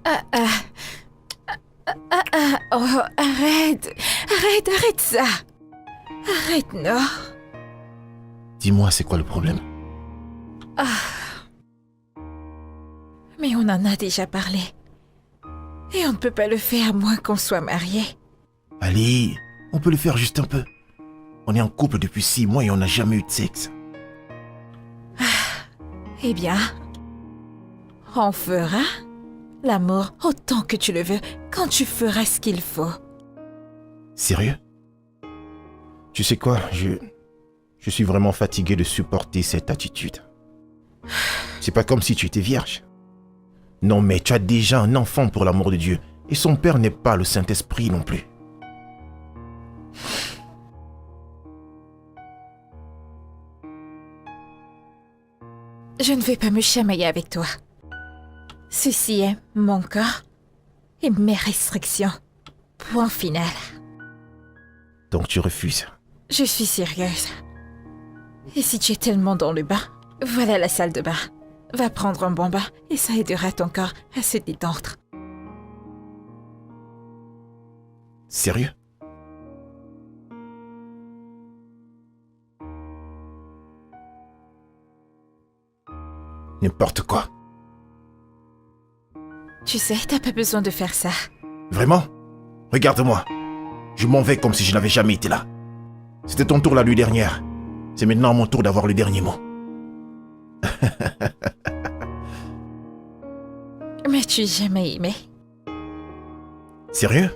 Ah, ah, oh, arrête ça. Arrête, non. Dis-moi, c'est quoi le problème? Mais on en a déjà parlé. Et on ne peut pas le faire à moins qu'on soit mariés. Allez, on peut le faire juste un peu. On est en couple depuis 6 mois et on n'a jamais eu de sexe. Eh bien, on fera l'amour autant que tu le veux, quand tu feras ce qu'il faut. Sérieux? Tu sais quoi, je suis vraiment fatigué de supporter cette attitude. C'est pas comme si tu étais vierge. Non, mais tu as déjà un enfant pour l'amour de Dieu. Et son père n'est pas le Saint-Esprit non plus. Je ne vais pas me chamailler avec toi. Ceci est mon corps et mes restrictions. Point final. Donc tu refuses. Je suis sérieuse. Et si tu es tellement dans le bain, voilà la salle de bain. Va prendre un bon bain et ça aidera ton corps à se détendre. Sérieux? N'importe quoi. Tu sais, t'as pas besoin de faire ça. Vraiment? Regarde-moi. Je m'en vais comme si je n'avais jamais été là. C'était ton tour la nuit dernière. C'est maintenant mon tour d'avoir le dernier mot. M'as-tu jamais aimé? Sérieux?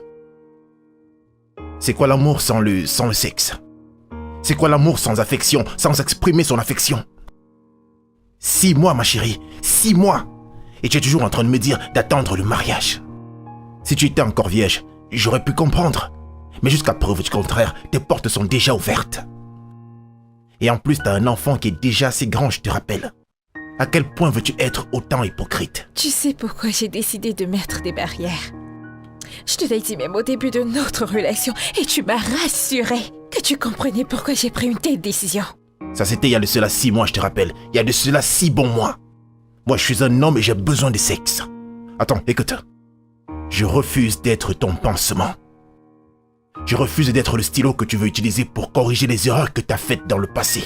C'est quoi l'amour sans le sexe? C'est quoi l'amour sans affection, sans exprimer son affection? 6 mois, ma chérie, 6 mois. Et tu es toujours en train de me dire d'attendre le mariage. Si tu étais encore vierge, j'aurais pu comprendre. Mais jusqu'à preuve du contraire, tes portes sont déjà ouvertes. Et en plus, t'as un enfant qui est déjà assez grand, je te rappelle. À quel point veux-tu être autant hypocrite? Tu sais pourquoi j'ai décidé de mettre des barrières. Je te l'ai dit même au début de notre relation et tu m'as rassuré que tu comprenais pourquoi j'ai pris une telle décision. Ça c'était il y a de cela 6 mois, je te rappelle. Il y a de cela 6 bons mois. Moi, je suis un homme et j'ai besoin de sexe. Attends, écoute. Je refuse d'être ton pansement. Je refuse d'être le stylo que tu veux utiliser pour corriger les erreurs que tu as faites dans le passé.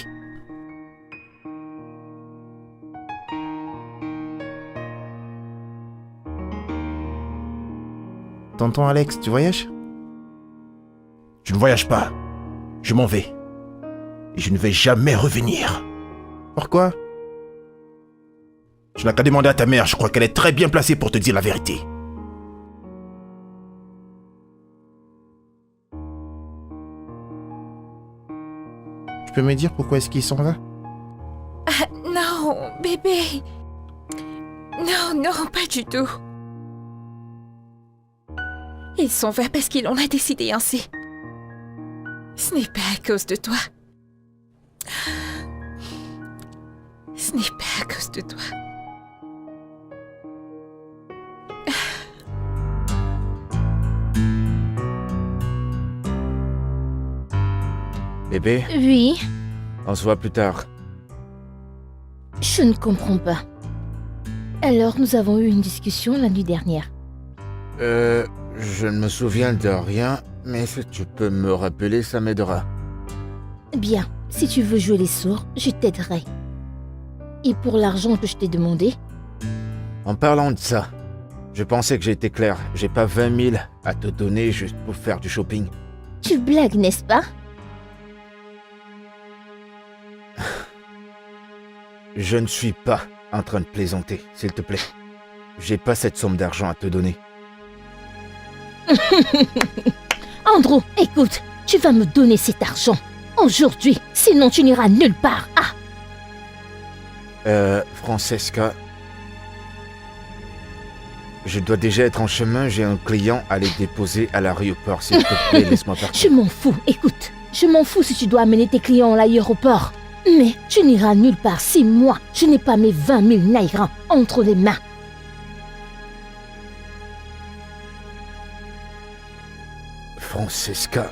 Tonton Alex, tu voyages? Je ne voyage pas. Je m'en vais. Et je ne vais jamais revenir. Pourquoi? Tu n'as qu'à demander à ta mère, je crois qu'elle est très bien placée pour te dire la vérité. Tu peux me dire pourquoi est-ce qu'il s'en va? Ah, non, bébé. Non, pas du tout. Il s'en va parce qu'il en a décidé ainsi. Ce n'est pas à cause de toi. Ce n'est pas à cause de toi. Bébé, Oui, on se voit plus tard. je ne comprends pas. Alors, nous avons eu une discussion la nuit dernière. Je ne me souviens de rien, mais si tu peux me rappeler, ça m'aidera. Bien, si tu veux jouer les sourds, je t'aiderai. Et pour l'argent que je t'ai demandé, En parlant de ça, je pensais que j'étais clair. J'ai pas 20 000 à te donner juste pour faire du shopping. tu blagues, n'est-ce pas? Je ne suis pas en train de plaisanter, s'il te plaît. J'ai pas cette somme d'argent à te donner. Andrew, écoute, tu vas me donner cet argent. Aujourd'hui, sinon tu n'iras nulle part. Ah, Francesca... Je dois déjà être en chemin, j'ai un client à les déposer à l'aéroport. S'il te plaît, laisse-moi je partir. m'en fous, écoute. Je m'en fous si tu dois amener tes clients à l'aéroport. Mais tu n'iras nulle part si moi, je n'ai pas mes 20 000 naira entre les mains. Francesca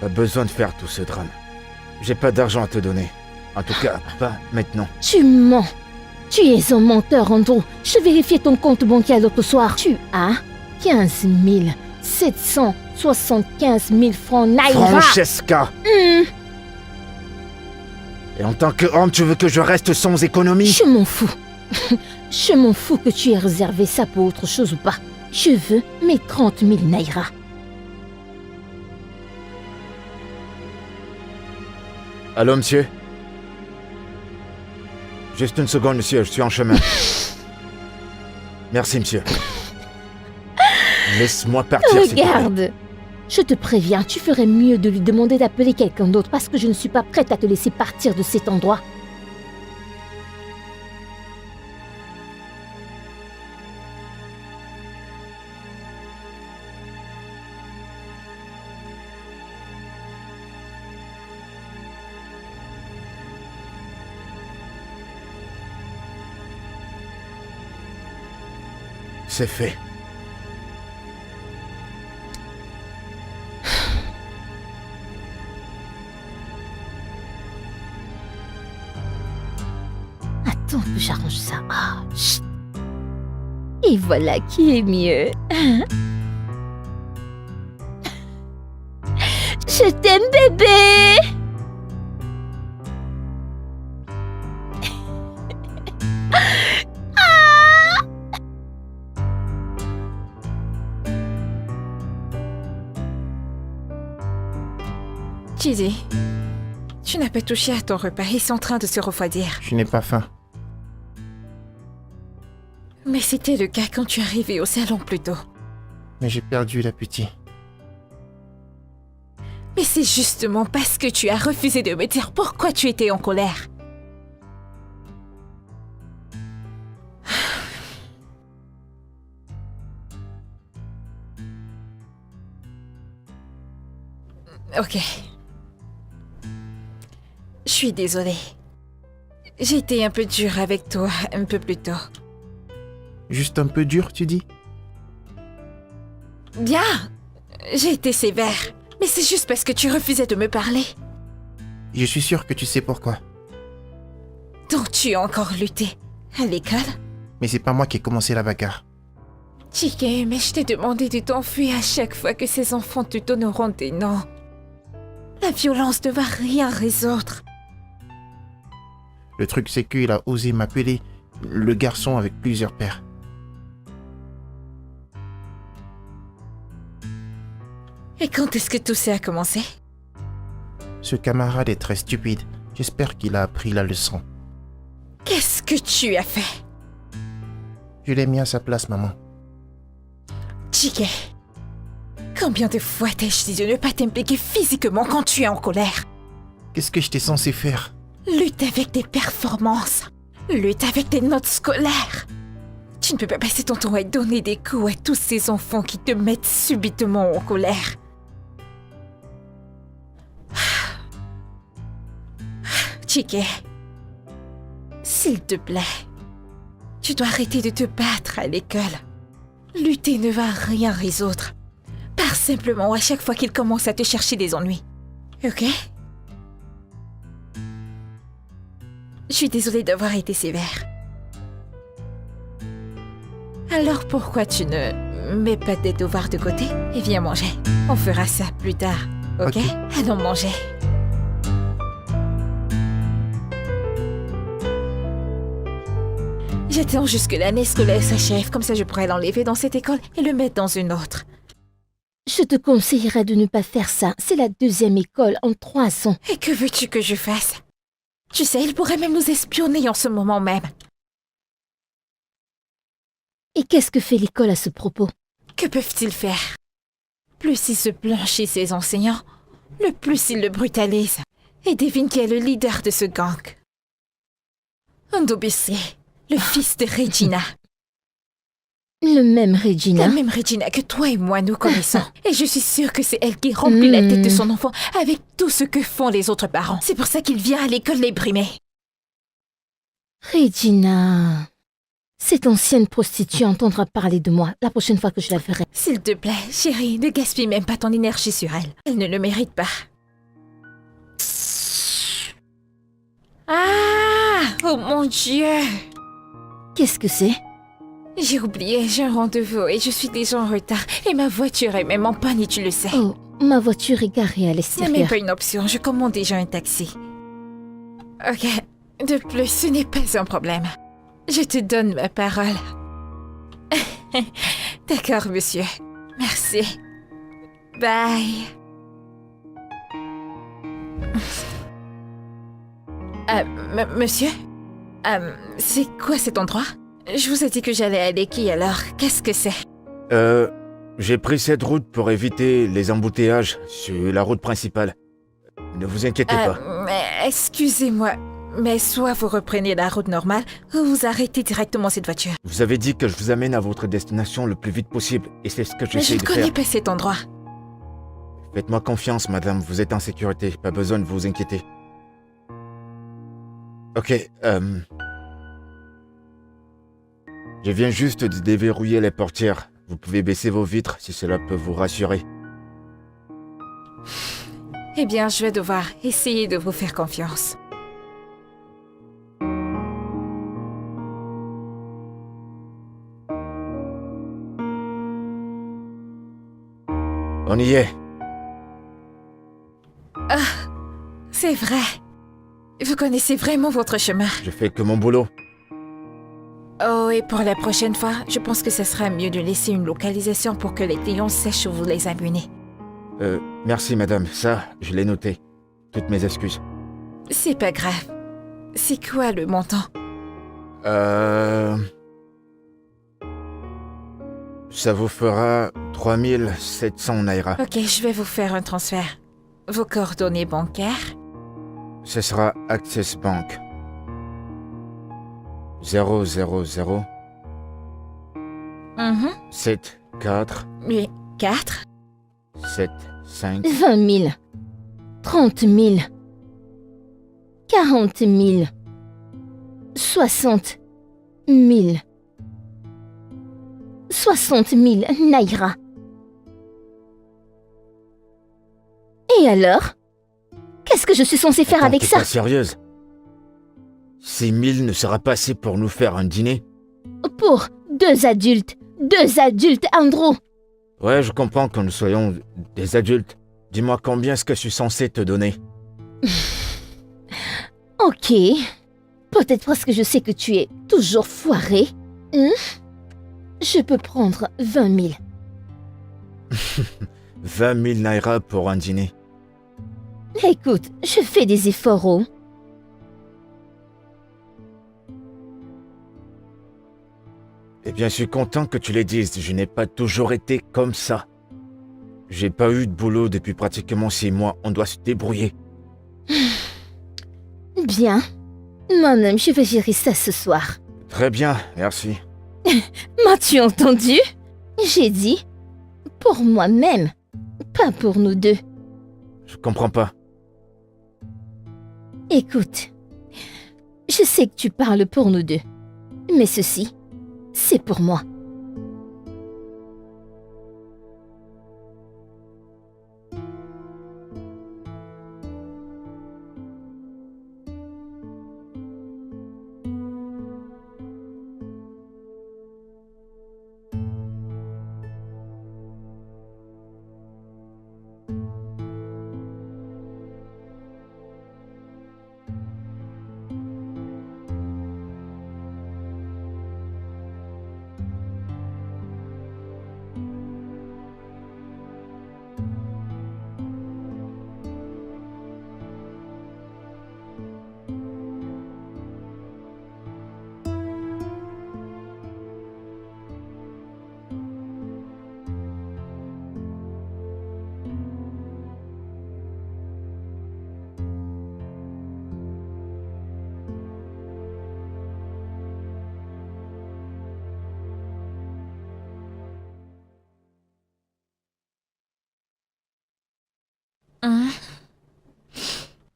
a besoin de faire tout ce drame. J'ai pas d'argent à te donner. En tout cas, pas maintenant. Tu mens. Tu es un menteur, Andrew. Je vérifiais ton compte bancaire l'autre soir. Tu as 15 775 000 francs Naira. Francesca! Et en tant que homme, tu veux que je reste sans économie? Je m'en fous. Je m'en fous que tu aies réservé ça pour autre chose ou pas. Je veux mes 30 000 Naira. Allô, monsieur? Juste une seconde, monsieur, je suis en chemin. Merci, monsieur. Laisse-moi partir, s'il te plaît. Regarde. Je te préviens, tu ferais mieux de lui demander d'appeler quelqu'un d'autre parce que je ne suis pas prête à te laisser partir de cet endroit. C'est fait. Attends que j'arrange ça. Ah, chut. Et voilà qui est mieux. Je t'aime, bébé. Chidi, tu n'as pas touché à ton repas, ils sont en train de se refroidir. Je n'ai pas faim. Mais c'était le cas quand tu es arrivé au salon plus tôt. Mais j'ai perdu l'appétit. Mais c'est justement parce que tu as refusé de me dire pourquoi tu étais en colère. Ok. Je suis désolée. J'ai été un peu dure avec toi un peu plus tôt. Juste un peu dur, tu dis? Bien, j'ai été sévère. Mais c'est juste parce que tu refusais de me parler. Je suis sûr que tu sais pourquoi. Donc tu as encore lutté à l'école? Mais c'est pas moi qui ai commencé la bagarre. Chike, mais je t'ai demandé de t'enfuir à chaque fois que ces enfants te donneront des noms. La violence ne va rien résoudre. Le truc, c'est qu'il a osé m'appeler le garçon avec plusieurs pères. Et quand est-ce que tout ça a commencé? Ce camarade est très stupide. J'espère qu'il a appris la leçon. Qu'est-ce que tu as fait? Je l'ai mis à sa place, maman. Chike, combien de fois t'ai-je dit de ne pas t'impliquer physiquement quand tu es en colère? Qu'est-ce que j'étais censé faire? Lutte avec tes performances. Lutte avec tes notes scolaires. Tu ne peux pas passer ton temps à donner des coups à tous ces enfants qui te mettent subitement en colère. Chike, s'il te plaît, tu dois arrêter de te battre à l'école. Lutter ne va rien résoudre. Pars simplement à chaque fois qu'il commence à te chercher des ennuis. Ok? Je suis désolée d'avoir été sévère. Alors pourquoi tu ne mets pas tes devoirs de côté et viens manger? On fera ça plus tard, ok? Allons manger. J'attends jusque l'année scolaire s'achève, comme ça je pourrai l'enlever dans cette école et le mettre dans une autre. Je te conseillerais de ne pas faire ça. C'est la deuxième école en 3 ans. Et que veux-tu que je fasse? Tu sais, il pourrait même nous espionner en ce moment même. Et qu'est-ce que fait l'école à ce propos? Que peuvent-ils faire? Plus ils se blanchissent ses enseignants, le plus ils le brutalisent. Et devine qui est le leader de ce gang. Ndobisi, le fils de Regina. Le même La Regina. même Regina que toi et moi nous connaissons. Et je suis sûre que c'est elle qui remplit la tête de son enfant avec tout ce que font les autres parents. C'est pour ça qu'il vient à l'école les brimer. Regina. Cette ancienne prostituée entendra parler de moi la prochaine fois que je la verrai. S'il te plaît, chérie, ne gaspille même pas ton énergie sur elle. Elle ne le mérite pas. Ah! Oh mon Dieu! Qu'est-ce que c'est? J'ai oublié, j'ai un rendez-vous et je suis déjà en retard. Et ma voiture est même en panne et tu le sais. Oh, ma voiture est garée à Ce n'est même l'extérieur. pas une option, je commande déjà un taxi. Ok, de plus, ce n'est pas un problème. Je te donne ma parole. D'accord, monsieur. Merci. Bye. Monsieur? C'est quoi cet endroit? Je vous ai dit que j'allais à Lekki, alors qu'est-ce que c'est? J'ai pris cette route pour éviter les embouteillages sur la route principale. Ne vous inquiétez pas. Mais excusez-moi, mais soit vous reprenez la route normale, ou vous arrêtez directement cette voiture. Vous avez dit que je vous amène à votre destination le plus vite possible, et c'est ce que Mais je j'essaie ne de connais faire. pas cet endroit. Faites-moi confiance, madame, vous êtes en sécurité, pas besoin de vous inquiéter. Ok, je viens juste de déverrouiller les portières. Vous pouvez baisser vos vitres si cela peut vous rassurer. Eh bien, je vais devoir essayer de vous faire confiance. On y est. C'est vrai. Vous connaissez vraiment votre chemin. Je fais que mon boulot. Oh, et pour la prochaine fois, je pense que ce sera mieux de laisser une localisation pour que les clients sachent où vous les amenez. Merci madame, ça, je l'ai noté. Toutes mes excuses. C'est pas grave. C'est quoi le montant? Ça vous fera 3700 naira. Ok, je vais vous faire un transfert. Vos coordonnées bancaires? Ce sera Access Bank. 000 7 4 Oui, 4? 7 5 20 000. 30 000. 40 000. 60 000. 60 000 naira. Et alors? Qu'est-ce que je suis censée faire Attends, avec t'es ça? pas sérieuse? 6 000 ne sera pas assez pour nous faire un dîner? Pour 2 adultes. 2 adultes, Andrew. Ouais, je comprends que nous soyons des adultes. Dis-moi combien est-ce que je suis censé te donner? Ok. Peut-être parce que je sais que tu es toujours foiré. Je peux prendre 20 000. 20 000 naira pour un dîner. Écoute, je fais des efforts, oh. Eh bien, je suis content que tu le dises. Je n'ai pas toujours été comme ça. J'ai pas eu de boulot depuis pratiquement 6 mois. On doit se débrouiller. Bien. Moi-même, je vais gérer ça ce soir. Très bien, merci. M'as-tu entendu? J'ai dit pour moi-même, pas pour nous deux. Je comprends pas. Écoute, je sais que tu parles pour nous deux, mais ceci, c'est pour moi.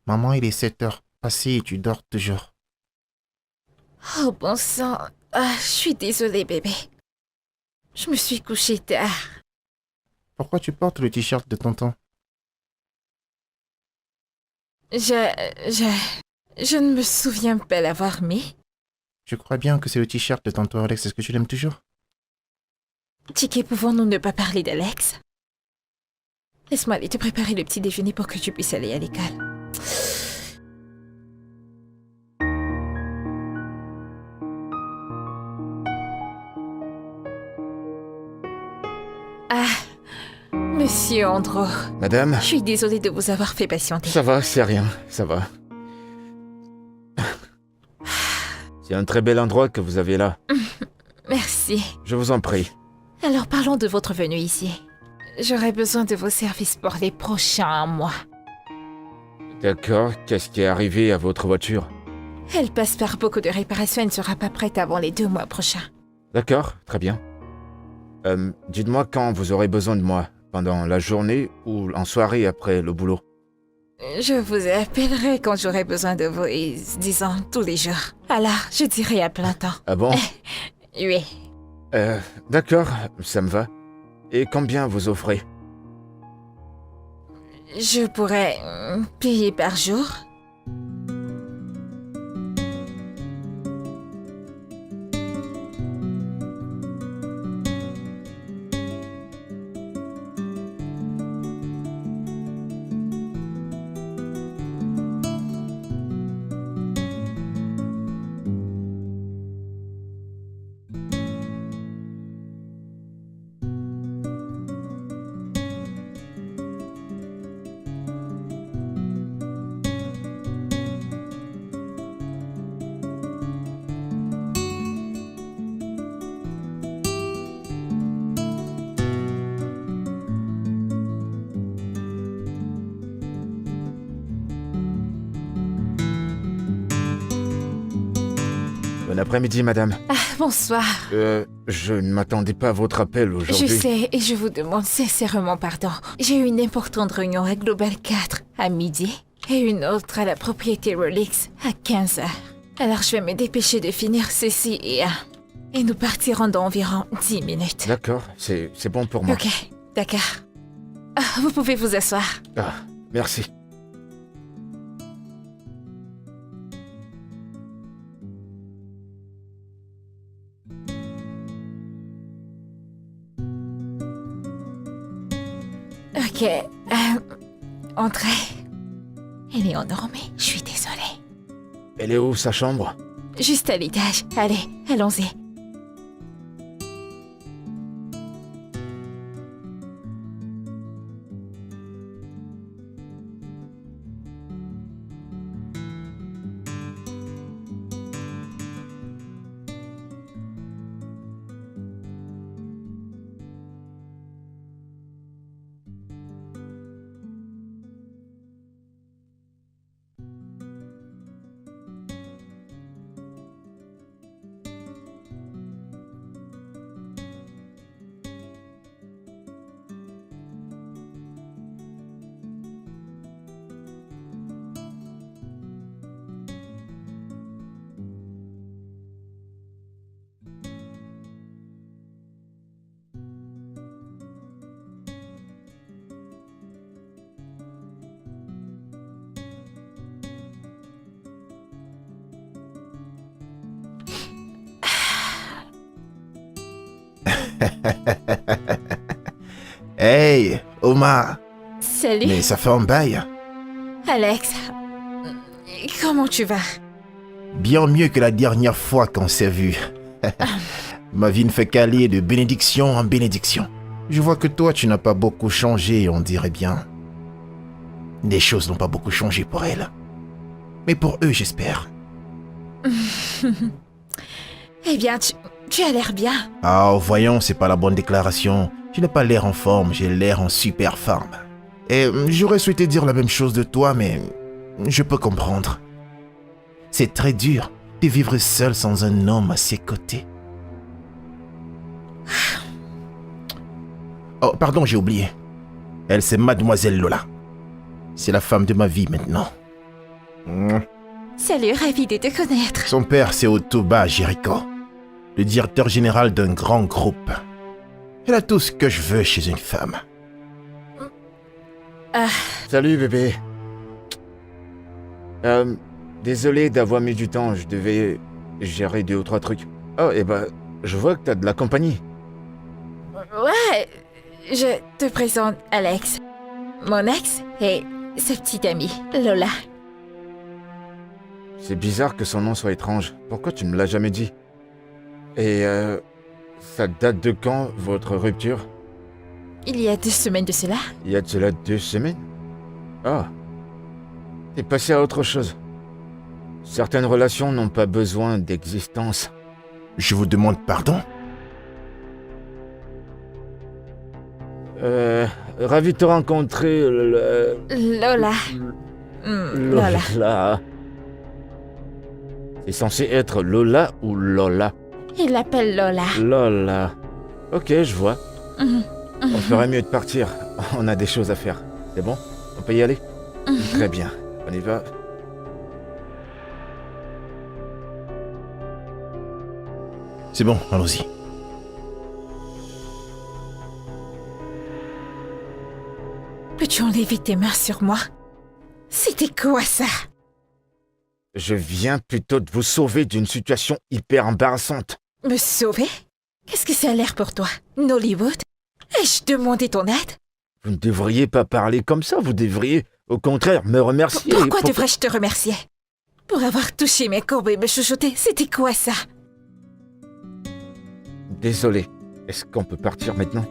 Maman, il est 7 heures passées et tu dors toujours. Oh, bon sang. Ah, je suis désolée, bébé. Je me suis couchée tard. Pourquoi tu portes le t-shirt de tonton? Je ne me souviens pas l'avoir mis. Je crois bien que c'est le t-shirt de tonton Alex. Est-ce que tu l'aimes toujours? Chiki, pouvons-nous ne pas parler d'Alex? Laisse-moi aller te préparer le petit déjeuner pour que tu puisses aller à l'école. Ah, Monsieur Andro, Madame, je suis désolée de vous avoir fait patienter. ça va, c'est rien, ça va. C'est un très bel endroit que vous avez là. Merci. Je vous en prie. Alors parlons de votre venue ici. J'aurai besoin de vos services pour les prochains mois. D'accord, qu'est-ce qui est arrivé à votre voiture? Elle passe par beaucoup de réparations et ne sera pas prête avant les 2 mois prochains. D'accord, très bien. Dites-moi quand vous aurez besoin de moi, pendant la journée ou en soirée après le boulot. Je vous appellerai quand j'aurai besoin de vous, et disons tous les jours. Alors, je dirai à plein temps. Ah bon? Oui. D'accord, ça me va. Et combien vous offrez? Je pourrais payer par jour. Bon après-midi, madame. Ah, bonsoir. Je ne m'attendais pas à votre appel aujourd'hui. Je sais, et je vous demande sincèrement pardon. J'ai eu une importante réunion à Global 4 à midi et une autre à la propriété Rolex à 15h. Alors je vais me dépêcher de finir ceci et nous partirons dans environ 10 minutes. D'accord, c'est bon pour moi. Ok, d'accord. Ah, vous pouvez vous asseoir. Ah, merci. Ok, entrez. Elle est endormie, je suis désolée. Elle est où, sa chambre? Juste à l'étage. Allez, allons-y. Hey, Omar. Salut, Mais ça fait un bail. Alex. Comment tu vas? Bien mieux que la dernière fois qu'on s'est vu. Ma vie ne fait qu'aller de bénédiction en bénédiction. Je vois que toi, tu n'as pas beaucoup changé, on dirait bien. Les choses n'ont pas beaucoup changé pour elle. Mais pour eux, j'espère. Eh bien, tu as l'air bien. Ah, voyons, c'est pas la bonne déclaration. Je n'ai pas l'air en forme, j'ai l'air en super forme. Et j'aurais souhaité dire la même chose de toi, mais je peux comprendre. C'est très dur de vivre seul sans un homme à ses côtés. Oh, pardon, j'ai oublié. Elle, c'est Mademoiselle Lola. C'est la femme de ma vie maintenant. Salut, ravi de te connaître. Son père, c'est Otoba Jericho, le directeur général d'un grand groupe. Elle a tout ce que je veux chez une femme. Salut, bébé. Désolé d'avoir mis du temps, je devais gérer 2 ou 3 trucs. Oh, et bah, je vois que t'as de la compagnie. Ouais, je te présente Alex, mon ex et sa petite amie, Lola. C'est bizarre que son nom soit étrange. Pourquoi tu me l'as jamais dit? Et ça date de quand, votre rupture? Il y a 2 semaines de cela. Il y a de cela 2 semaines? Ah. T'es passé à autre chose. Certaines relations n'ont pas besoin d'existence. Je vous demande pardon? Ravi de te rencontrer, Lola. Lola. Lola. C'est censé être Lola ou Lola? Il l'appelle Lola. Lola. Ok, je vois. Mhm. On ferait mieux de partir. On a des choses à faire. C'est bon? On peut y aller? Très bien. On y va. C'est bon, allons-y. Peux-tu enlever tes mains sur moi? C'était quoi ça? Je viens plutôt de vous sauver d'une situation hyper embarrassante. Me sauver? Qu'est-ce que ça a l'air pour toi? Nollywood? Ai-je demandé ton aide? Vous ne devriez pas parler comme ça. Vous devriez, au contraire, me remercier. Pourquoi devrais-je te remercier? Pour avoir touché mes courbes et me chuchoter, c'était quoi ça? Désolé. Est-ce qu'on peut partir maintenant?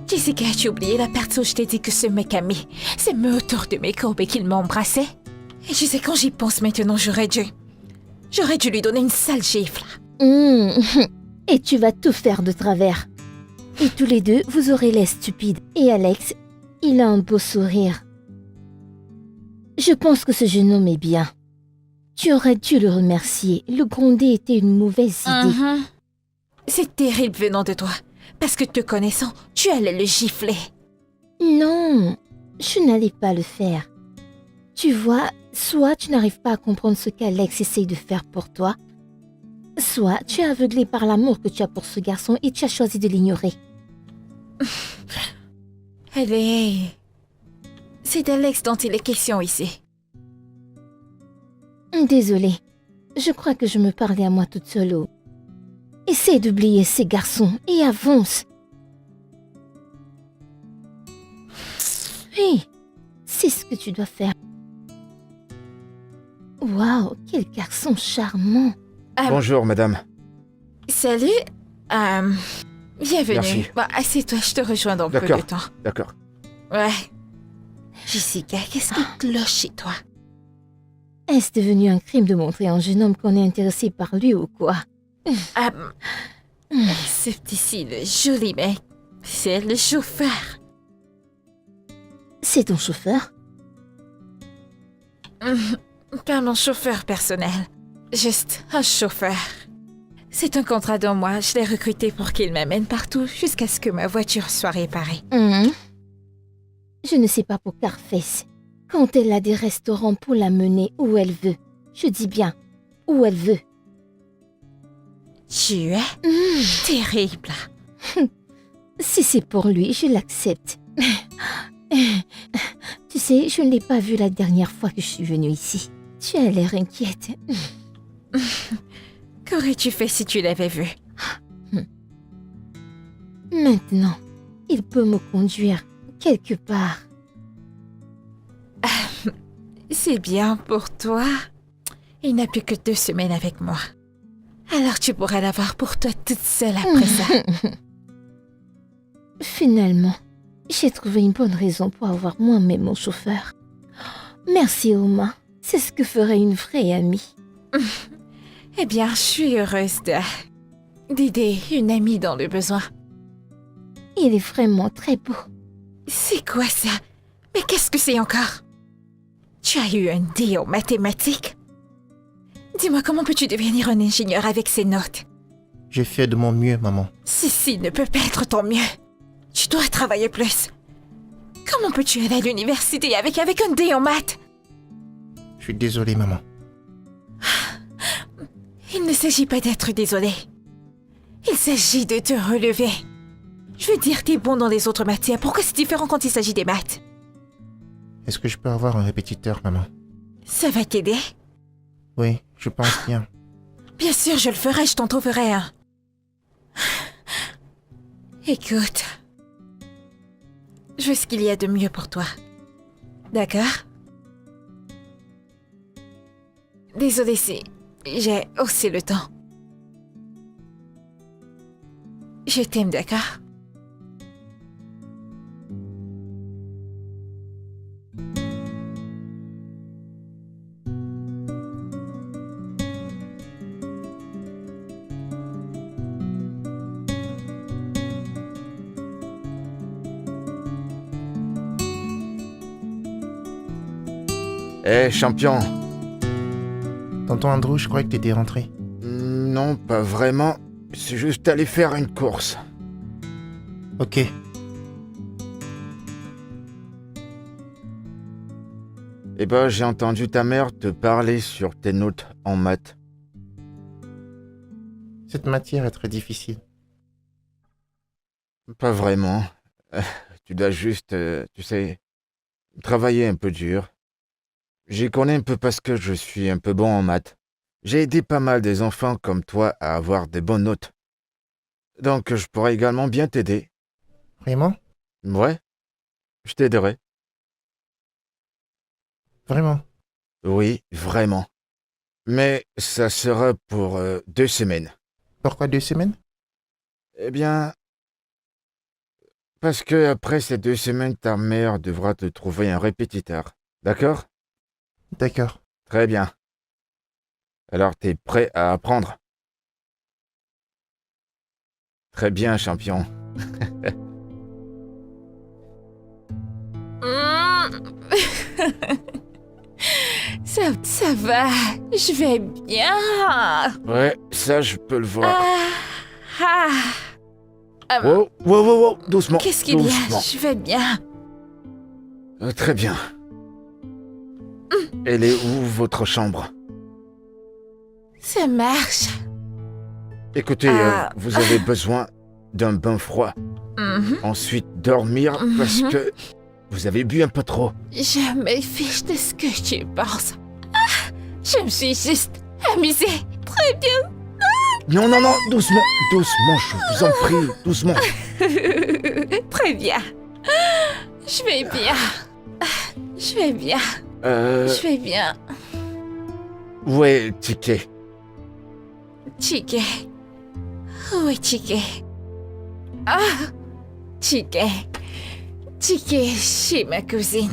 Jessica, as-tu oublié la partie où je t'ai dit que ce mec a mis ses mains autour de mes courbes et qu'il m'a embrassé? Et je sais, quand j'y pense maintenant, j'aurais dû lui donner une sale gifle. Et tu vas tout faire de travers. Et tous les deux, vous aurez l'air stupide. Et Alex, il a un beau sourire. Je pense que ce jeune homme est bien. Tu aurais dû le remercier. Le gronder était une mauvaise idée. C'est terrible venant de toi. Parce que te connaissant, tu allais le gifler. Non, je n'allais pas le faire. Tu vois, soit tu n'arrives pas à comprendre ce qu'Alex essaye de faire pour toi, soit tu es aveuglé par l'amour que tu as pour ce garçon et tu as choisi de l'ignorer. Allez, c'est d'Alex dont il est question ici. Désolée, je crois que je me parlais à moi toute seule. Essaie d'oublier ces garçons et avance. Oui, c'est ce que tu dois faire. Waouh, quel garçon charmant. Bonjour, madame. Salut. Bienvenue. Merci. Bon, assieds-toi, je te rejoins dans peu de D'accord. temps. D'accord. Ouais. Jessica, qu'est-ce qui cloche chez toi? Est-ce devenu un crime de montrer à un jeune homme qu'on est intéressé par lui ou quoi? C'est ici le joli mec. C'est le chauffeur. C'est ton chauffeur? Pas mon chauffeur personnel. Juste un chauffeur. C'est un contrat dans moi. Je l'ai recruté pour qu'il m'amène partout jusqu'à ce que ma voiture soit réparée. Je ne sais pas pour Carface. Quand elle a des restaurants pour la mener où elle veut. Je dis bien, où elle veut. Tu es terrible. Si c'est pour lui, je l'accepte. Tu sais, je ne l'ai pas vu la dernière fois que je suis venue ici. Tu as l'air inquiète. Qu'aurais-tu fait si tu l'avais vu? Maintenant, il peut me conduire quelque part. C'est bien pour toi. Il n'a plus que 2 semaines avec moi. Alors tu pourras l'avoir pour toi toute seule après ça. Finalement, j'ai trouvé une bonne raison pour avoir moi-même mon chauffeur. Merci, Oma. C'est ce que ferait une vraie amie. Eh bien, je suis heureuse d'aider une amie dans le besoin. Il est vraiment très beau. C'est quoi ça? Mais qu'est-ce que c'est encore? Tu as eu un D en mathématiques? Dis-moi, comment peux-tu devenir un ingénieur avec ces notes? J'ai fait de mon mieux, maman. Ceci ne peut pas être ton mieux. Tu dois travailler plus. Comment peux-tu aller à l'université avec un D en maths? Je suis désolé, maman. Il ne s'agit pas d'être désolé. Il s'agit de te relever. Je veux dire, t'es bon dans les autres matières. Pourquoi c'est différent quand il s'agit des maths? Est-ce que je peux avoir un répétiteur, maman? Ça va t'aider? Oui, je pense bien. Bien sûr, je le ferai, je t'en trouverai un. Écoute, je veux ce qu'il y a de mieux pour toi. D'accord? Désolée si j'ai aussi le temps. Je t'aime, d'accord? Hé, champion. Tonton Andrew, je croyais que t'étais rentré. Non, pas vraiment. C'est juste aller faire une course. Ok. Eh ben, j'ai entendu ta mère te parler sur tes notes en maths. Cette matière est très difficile. Pas vraiment. Tu dois juste, tu sais, travailler un peu dur. J'y connais un peu parce que je suis un peu bon en maths. J'ai aidé pas mal des enfants comme toi à avoir des bonnes notes. Donc je pourrais également bien t'aider. Vraiment? Ouais, je t'aiderai. Vraiment? Oui, vraiment. Mais ça sera pour 2 semaines. Pourquoi 2 semaines? Eh bien, parce que après ces 2 semaines, ta mère devra te trouver un répétiteur. D'accord? D'accord. Très bien. Alors t'es prêt à apprendre? Très bien, champion. Ça va, je vais bien. Ouais, ça je peux le voir. Ah. Wow, wow, wow, wow, doucement. Qu'est-ce qu'il y a? Doucement. Je vais bien. Très bien. Elle est où votre chambre? Ça marche. Écoutez, Ah. vous avez besoin d'un bain froid. Mhm. Ensuite, dormir parce que vous avez bu un peu trop. Je me fiche de ce que tu penses. Ah, je me suis juste amusée. Très bien. Non, non, non, doucement, doucement, je vous en prie, doucement. Très bien. Je vais bien. Je vais bien. Je vais bien. Où est le ticket? Chiquet. Où est Chiquet? Ah, Chiquet. Chiquet chez ma cousine.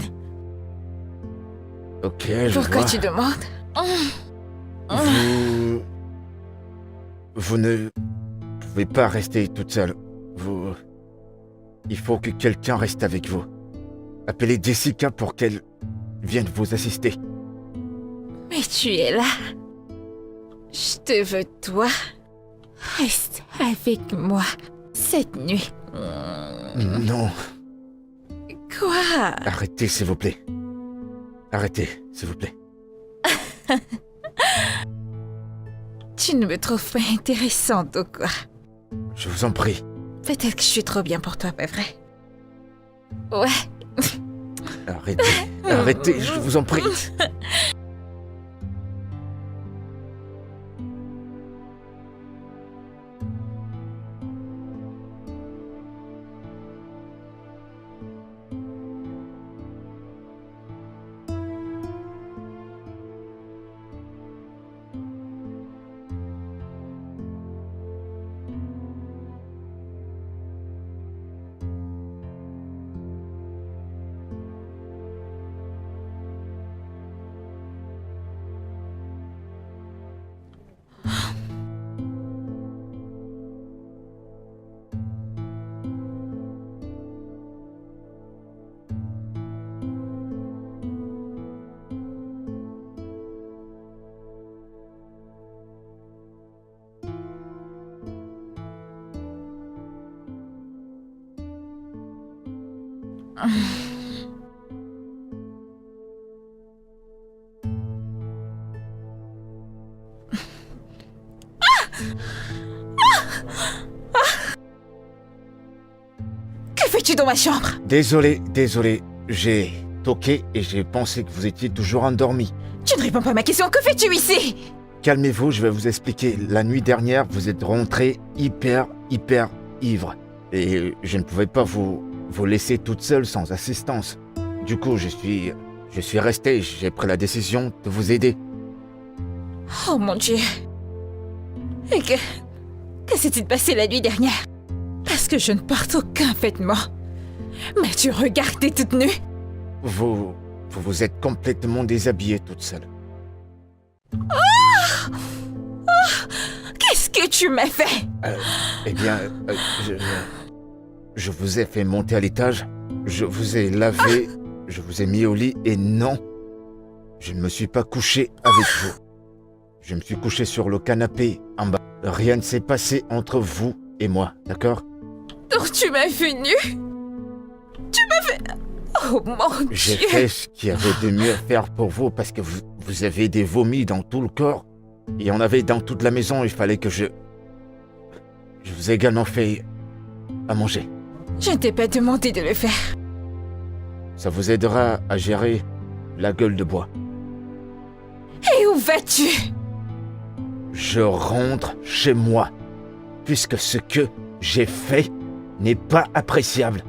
Ok, je Pourquoi vois. tu demandes? Vous ne pouvez pas rester toute seule. Il faut que quelqu'un reste avec vous. Appelez Jessica pour qu'elle vienne vous assister. Mais tu es là. Je te veux, toi. Reste avec moi cette nuit. Non, Quoi? arrêtez s'il vous plaît. Arrêtez, s'il vous plaît. Tu ne me trouves pas intéressante ou quoi? Je vous en prie. Peut-être que je suis trop bien pour toi, pas vrai? Ouais. Arrêtez, arrêtez, je vous en prie. Que fais-tu dans ma chambre? Désolé, j'ai toqué et j'ai pensé que vous étiez toujours endormi. Tu ne réponds pas à ma question, que fais-tu ici? Calmez-vous, je vais vous expliquer. La nuit dernière, vous êtes rentré hyper ivre. Et je ne pouvais pas vous laisser toute seule sans assistance. Du coup, je suis resté, j'ai pris la décision de vous aider. Oh mon Dieu. Et que s'est-il passé la nuit dernière? Parce que je ne porte aucun vêtement. Mais tu regardes, t'es toute nue. Vous êtes complètement déshabillée toute seule. Qu'est-ce que tu m'as fait? Eh bien, je vous ai fait monter à l'étage, je vous ai lavé, je vous ai mis au lit et non, je ne me suis pas couché avec vous. Je me suis couché sur le canapé en bas. Rien ne s'est passé entre vous et moi, d'accord? Donc tu m'as vu nue? Tu m'as fait... Oh mon J'ai Dieu. fait ce qu'il y avait de mieux à faire pour vous parce que vous avez des vomis dans tout le corps. Et il y en avait dans toute la maison, il fallait que je vous ai également fait à manger. Je ne t'ai pas demandé de le faire. Ça vous aidera à gérer la gueule de bois. Et où vas-tu? Je rentre chez moi, puisque ce que j'ai fait n'est pas appréciable.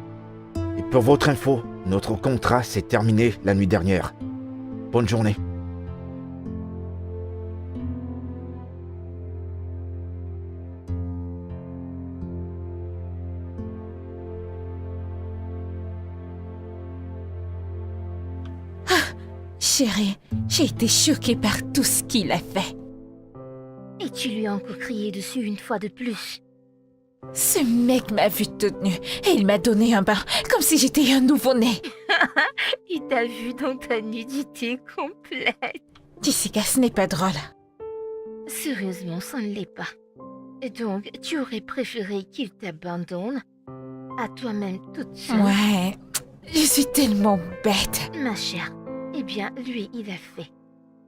Et pour votre info, notre contrat s'est terminé la nuit dernière. Bonne journée. Chérie, j'ai été choquée par tout ce qu'il a fait. Et tu lui as encore crié dessus une fois de plus. Ce mec m'a vue toute nue et il m'a donné un bain comme si j'étais un nouveau-né. Il t'a vu dans ta nudité complète. Jessica, ce n'est pas drôle. Sérieusement, ça ne l'est pas. Et donc, tu aurais préféré qu'il t'abandonne à toi-même toute seule? Ouais, je suis tellement bête. Ma chère, eh bien, lui, il a fait.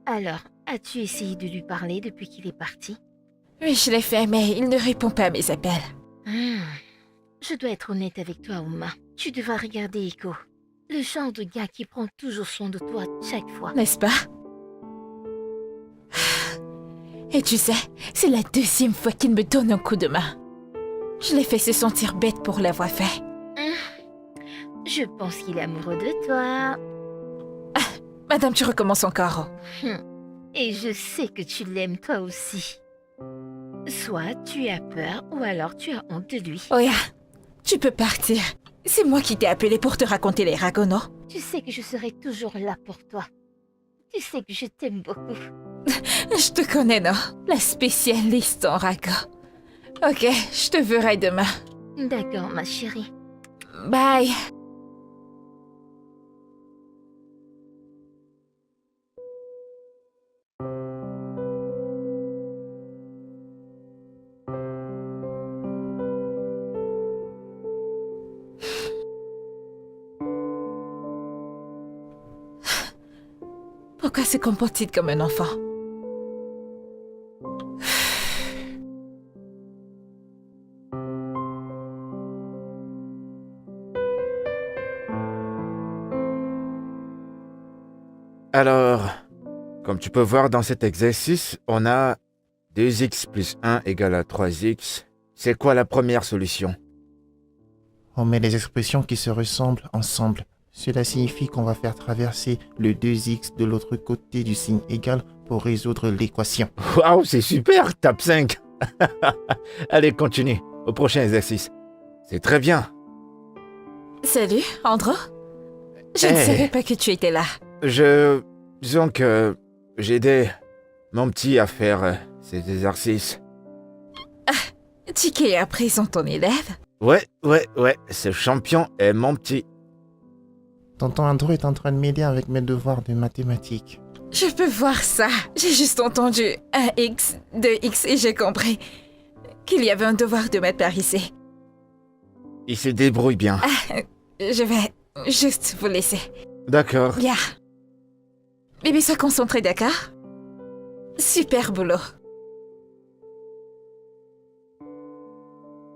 Alors, as-tu essayé de lui parler depuis qu'il est parti? Oui, je l'ai fait, mais il ne répond pas à mes appels. Je dois être honnête avec toi, Uma. Tu devras regarder Echo. Le genre de gars qui prend toujours soin de toi chaque fois. N'est-ce pas? Et tu sais, c'est la deuxième fois qu'il me donne un coup de main. Je l'ai fait se sentir bête pour l'avoir fait. Je pense qu'il est amoureux de toi. Madame, tu recommences encore. Et je sais que tu l'aimes toi aussi. Soit tu as peur ou alors tu as honte de lui. Oya, tu peux partir. C'est moi qui t'ai appelé pour te raconter les ragots, non? Tu sais que je serai toujours là pour toi. Tu sais que je t'aime beaucoup. Je te connais, non? La spécialiste en ragots. Ok, je te verrai demain. D'accord, ma chérie. Bye. Pourquoi se comporte-t-il comme un enfant? Alors, comme tu peux voir dans cet exercice, on a 2x plus 1 égale à 3x. C'est quoi la première solution? On met les expressions qui se ressemblent ensemble. Cela signifie qu'on va faire traverser le 2x de l'autre côté du signe égal pour résoudre l'équation. Waouh, c'est super, tape 5. Allez, continue, au prochain exercice. C'est très bien. Salut, Andro. Je ne Hey. savais pas que tu étais là. Disons que j'ai aidé mon petit à faire ces exercices. Tiki est à présent ton élève. Ouais, ce champion est mon petit. Tonton Andrew est en train de m'aider avec mes devoirs de mathématiques. Je peux voir ça. J'ai juste entendu 1x, 2x et j'ai compris qu'il y avait un devoir de maths par ici. Il se débrouille bien. Je vais juste vous laisser. D'accord. Bien. Bébé, sois concentré, d'accord? Super boulot.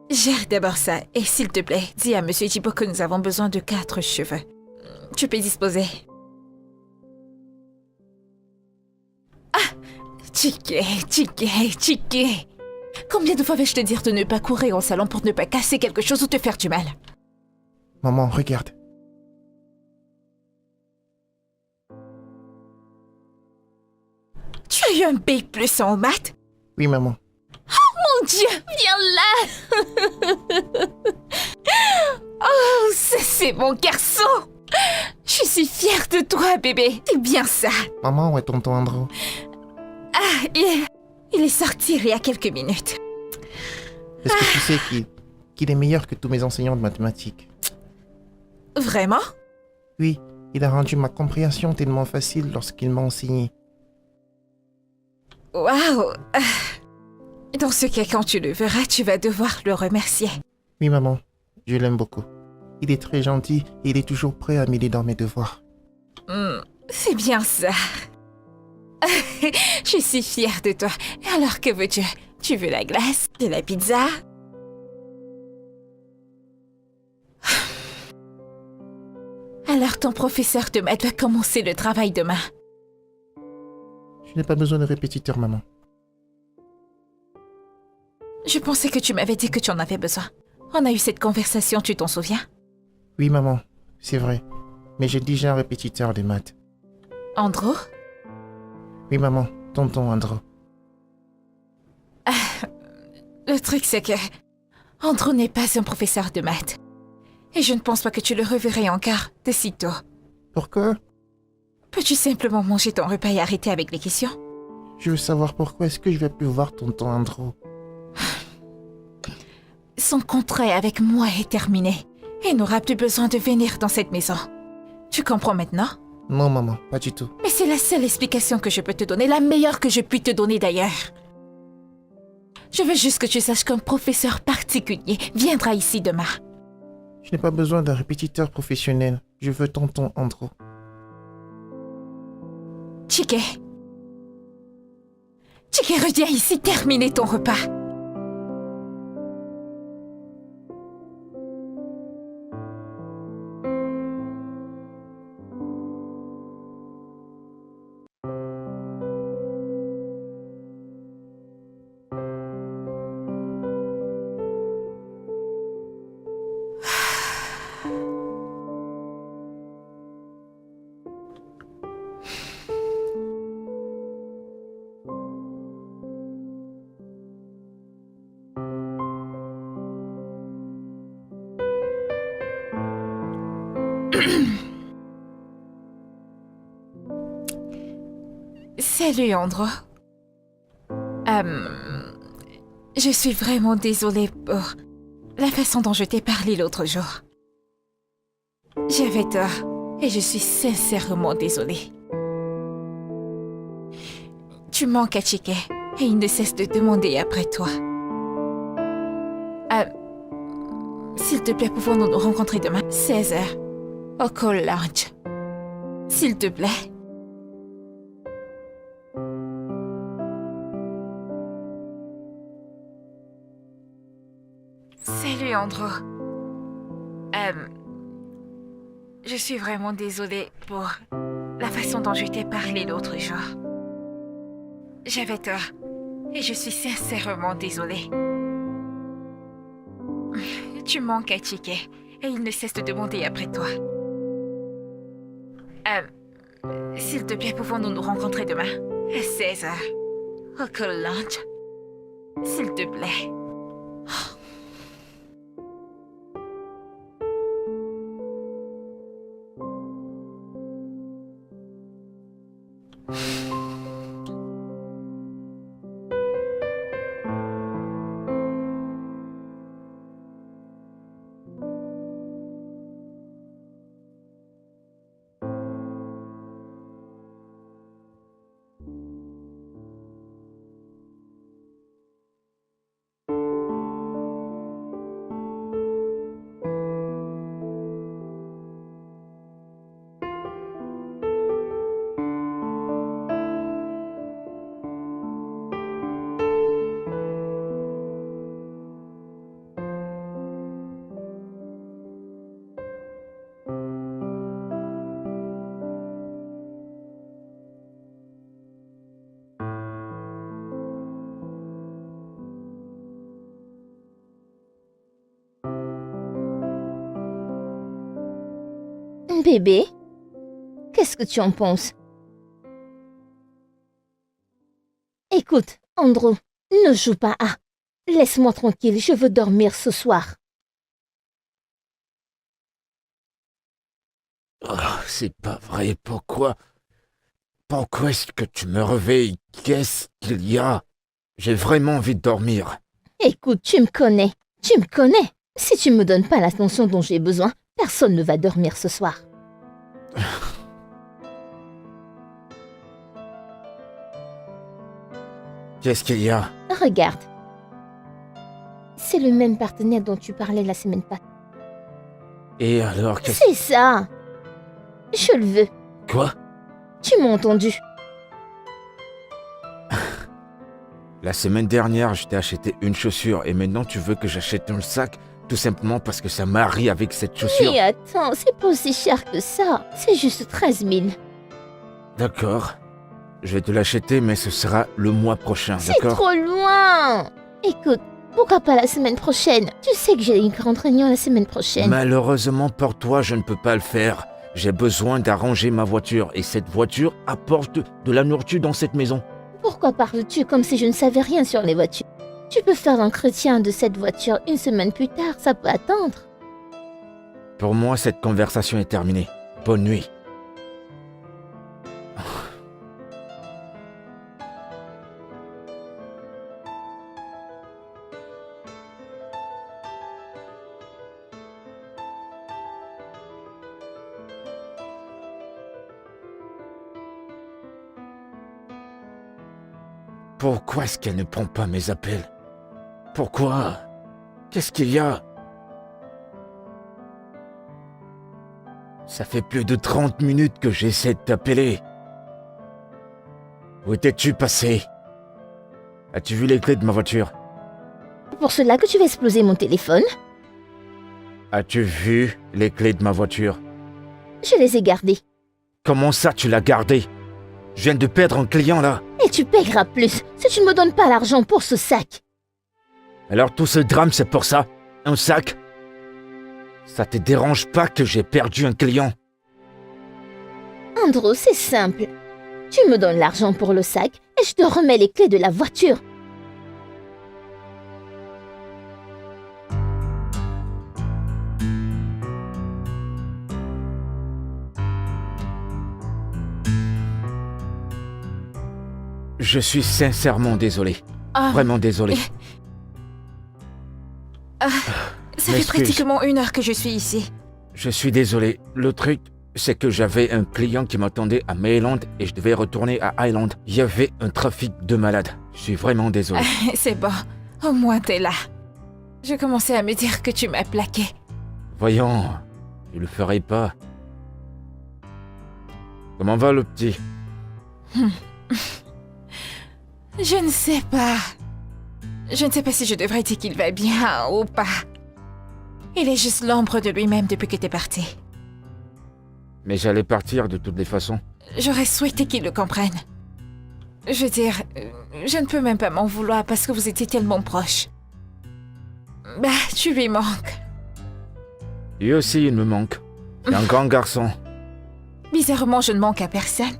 Gère d'abord ça et s'il te plaît, dis à Monsieur Jibo que nous avons besoin de 4 cheveux. Tu peux disposer. Ah! Chiqué. Combien de fois vais-je te dire de ne pas courir au salon pour ne pas casser quelque chose ou te faire du mal? Maman, regarde. Tu as eu un B+ en maths? Oui, maman. Mon Dieu, viens là! Oh, ça c'est mon garçon! Je suis fière de toi, bébé. C'est bien ça. Maman, où est tonton Andrew? Ah, il est sorti il y a quelques minutes. Est-ce que tu sais qu'il est meilleur que tous mes enseignants de mathématiques? Vraiment? Oui, il a rendu ma compréhension tellement facile lorsqu'il m'a enseigné. Waouh! Dans ce cas, quand tu le verras, tu vas devoir le remercier. Oui, maman, je l'aime beaucoup. Il est très gentil et il est toujours prêt à m'aider dans mes devoirs. C'est bien ça. Je suis fière de toi. Alors, que veux-tu? Tu veux la glace? De la pizza? Alors, ton professeur de maths va commencer le travail demain. Je n'ai pas besoin de répétiteur, maman. Je pensais que tu m'avais dit que tu en avais besoin. On a eu cette conversation, tu t'en souviens? Oui, maman, c'est vrai. Mais j'ai déjà un répétiteur de maths. Andrew? Oui, maman, tonton Andrew. Le truc, c'est que Andrew n'est pas un professeur de maths. Et je ne pense pas que tu le reverrai encore de sitôt. Pourquoi? Peux-tu simplement manger ton repas et arrêter avec les questions? Je veux savoir pourquoi est-ce que je vais plus voir tonton Andrew. Son contrat avec moi est terminé. Et n'aura plus besoin de venir dans cette maison. Tu comprends maintenant? Non, maman, pas du tout. Mais c'est la seule explication que je peux te donner, la meilleure que je puis te donner d'ailleurs. Je veux juste que tu saches qu'un professeur particulier viendra ici demain. Je n'ai pas besoin d'un répétiteur professionnel. Je veux tonton Andrew. Chike, reviens ici terminer ton repas. Salut Andrew. Je suis vraiment désolée pour la façon dont je t'ai parlé l'autre jour. J'avais tort et je suis sincèrement désolée. Tu manques à Chike et il ne cesse de demander après toi. S'il te plaît, pouvons-nous nous rencontrer demain, 16h, au Call Lounge. S'il te plaît. Salut Andrew. Je suis vraiment désolée pour la façon dont je t'ai parlé l'autre jour. J'avais tort et je suis sincèrement désolée. Tu manques à Chike et il ne cesse de demander après toi. S'il te plaît, pouvons-nous nous rencontrer demain à 16h au Call Lounge? S'il te plaît. Bébé, qu'est-ce que tu en penses? Écoute, Andrew, ne joue pas à. Laisse-moi tranquille, je veux dormir ce soir. Oh, c'est pas vrai, pourquoi? Pourquoi est-ce que tu me réveilles? Qu'est-ce qu'il y a? J'ai vraiment envie de dormir. Écoute, tu me connais. Si tu me donnes pas l'attention dont j'ai besoin, personne ne va dormir ce soir. Qu'est-ce qu'il y a? Regarde. C'est le même partenaire dont tu parlais la semaine passée. Et alors, qu'est-ce... C'est ça. Je le veux. Quoi? Tu m'as entendu. La semaine dernière, je t'ai acheté une chaussure et maintenant tu veux que j'achète un sac tout simplement parce que ça marie avec cette chaussure. Mais attends, c'est pas aussi cher que ça. C'est juste 13 000. D'accord. Je vais te l'acheter, mais ce sera le mois prochain, C'est d'accord? trop loin. Écoute, pourquoi pas la semaine prochaine? Tu sais que j'ai une grande réunion la semaine prochaine. Malheureusement pour toi, je ne peux pas le faire. J'ai besoin d'arranger ma voiture et cette voiture apporte de la nourriture dans cette maison. Pourquoi parles-tu comme si je ne savais rien sur les voitures? Tu peux faire l'entretien de cette voiture une semaine plus tard, ça peut attendre. Pour moi, cette conversation est terminée. Bonne nuit. Pourquoi est-ce qu'elle ne prend pas mes appels? Pourquoi? Qu'est-ce qu'il y a? Ça fait plus de 30 minutes que j'essaie de t'appeler. Où étais-tu passé? As-tu vu les clés de ma voiture? C'est pour cela que tu vas exploser mon téléphone. As-tu vu les clés de ma voiture? Je les ai gardées. Comment ça tu l'as gardé? Je viens de perdre un client là. Et tu paieras plus si tu ne me donnes pas l'argent pour ce sac. Alors tout ce drame c'est pour ça? Un sac? Ça te dérange pas que j'ai perdu un client? Andrew, c'est simple. Tu me donnes l'argent pour le sac et je te remets les clés de la voiture. Je suis sincèrement désolé. Ah, Vraiment désolé. ça fait m'excuse. pratiquement 1 heure que je suis ici. Je suis désolé. Le truc, c'est que j'avais un client qui m'attendait à Mayland et je devais retourner à Highland. Il y avait un trafic de malades. Je suis vraiment désolé. C'est bon, au moins t'es là. Je commençais à me dire que tu m'as plaqué. Voyons, je le ferai pas. Comment va le petit? Je ne sais pas. Je ne sais pas si je devrais dire qu'il va bien ou pas. Il est juste l'ombre de lui-même depuis que t'es parti. Mais j'allais partir de toutes les façons. J'aurais souhaité qu'il le comprenne. Je veux dire, je ne peux même pas m'en vouloir parce que vous étiez tellement proches. Bah, tu lui manques. Lui aussi, il me manque. C'est un grand garçon. Bizarrement, je ne manque à personne.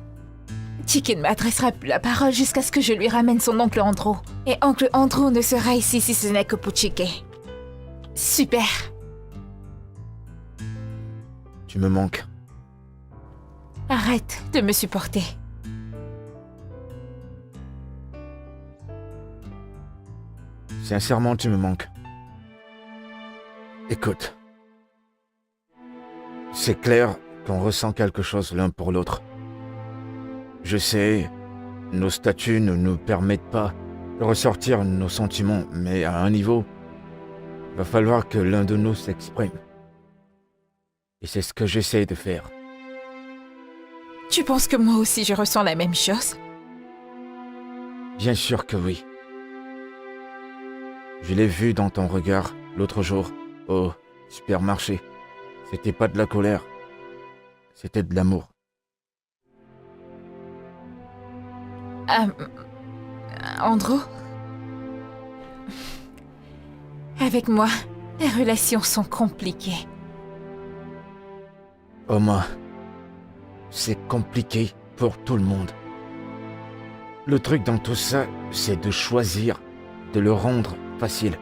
Tiki ne m'adressera plus la parole jusqu'à ce que je lui ramène son oncle Andrew. Et oncle Andrew ne sera ici si ce n'est que pour Tiki. Super. Tu me manques. Arrête de me supporter. Sincèrement, tu me manques. Écoute. C'est clair qu'on ressent quelque chose l'un pour l'autre. Je sais, nos statuts ne nous permettent pas de ressortir nos sentiments, mais à un niveau, il va falloir que l'un de nous s'exprime. Et c'est ce que j'essaie de faire. Tu penses que moi aussi je ressens la même chose? Bien sûr que oui. Je l'ai vu dans ton regard l'autre jour au supermarché. C'était pas de la colère, c'était de l'amour. Andrew? Avec moi, les relations sont compliquées. Oma, c'est compliqué pour tout le monde. Le truc dans tout ça, c'est de choisir, de le rendre facile.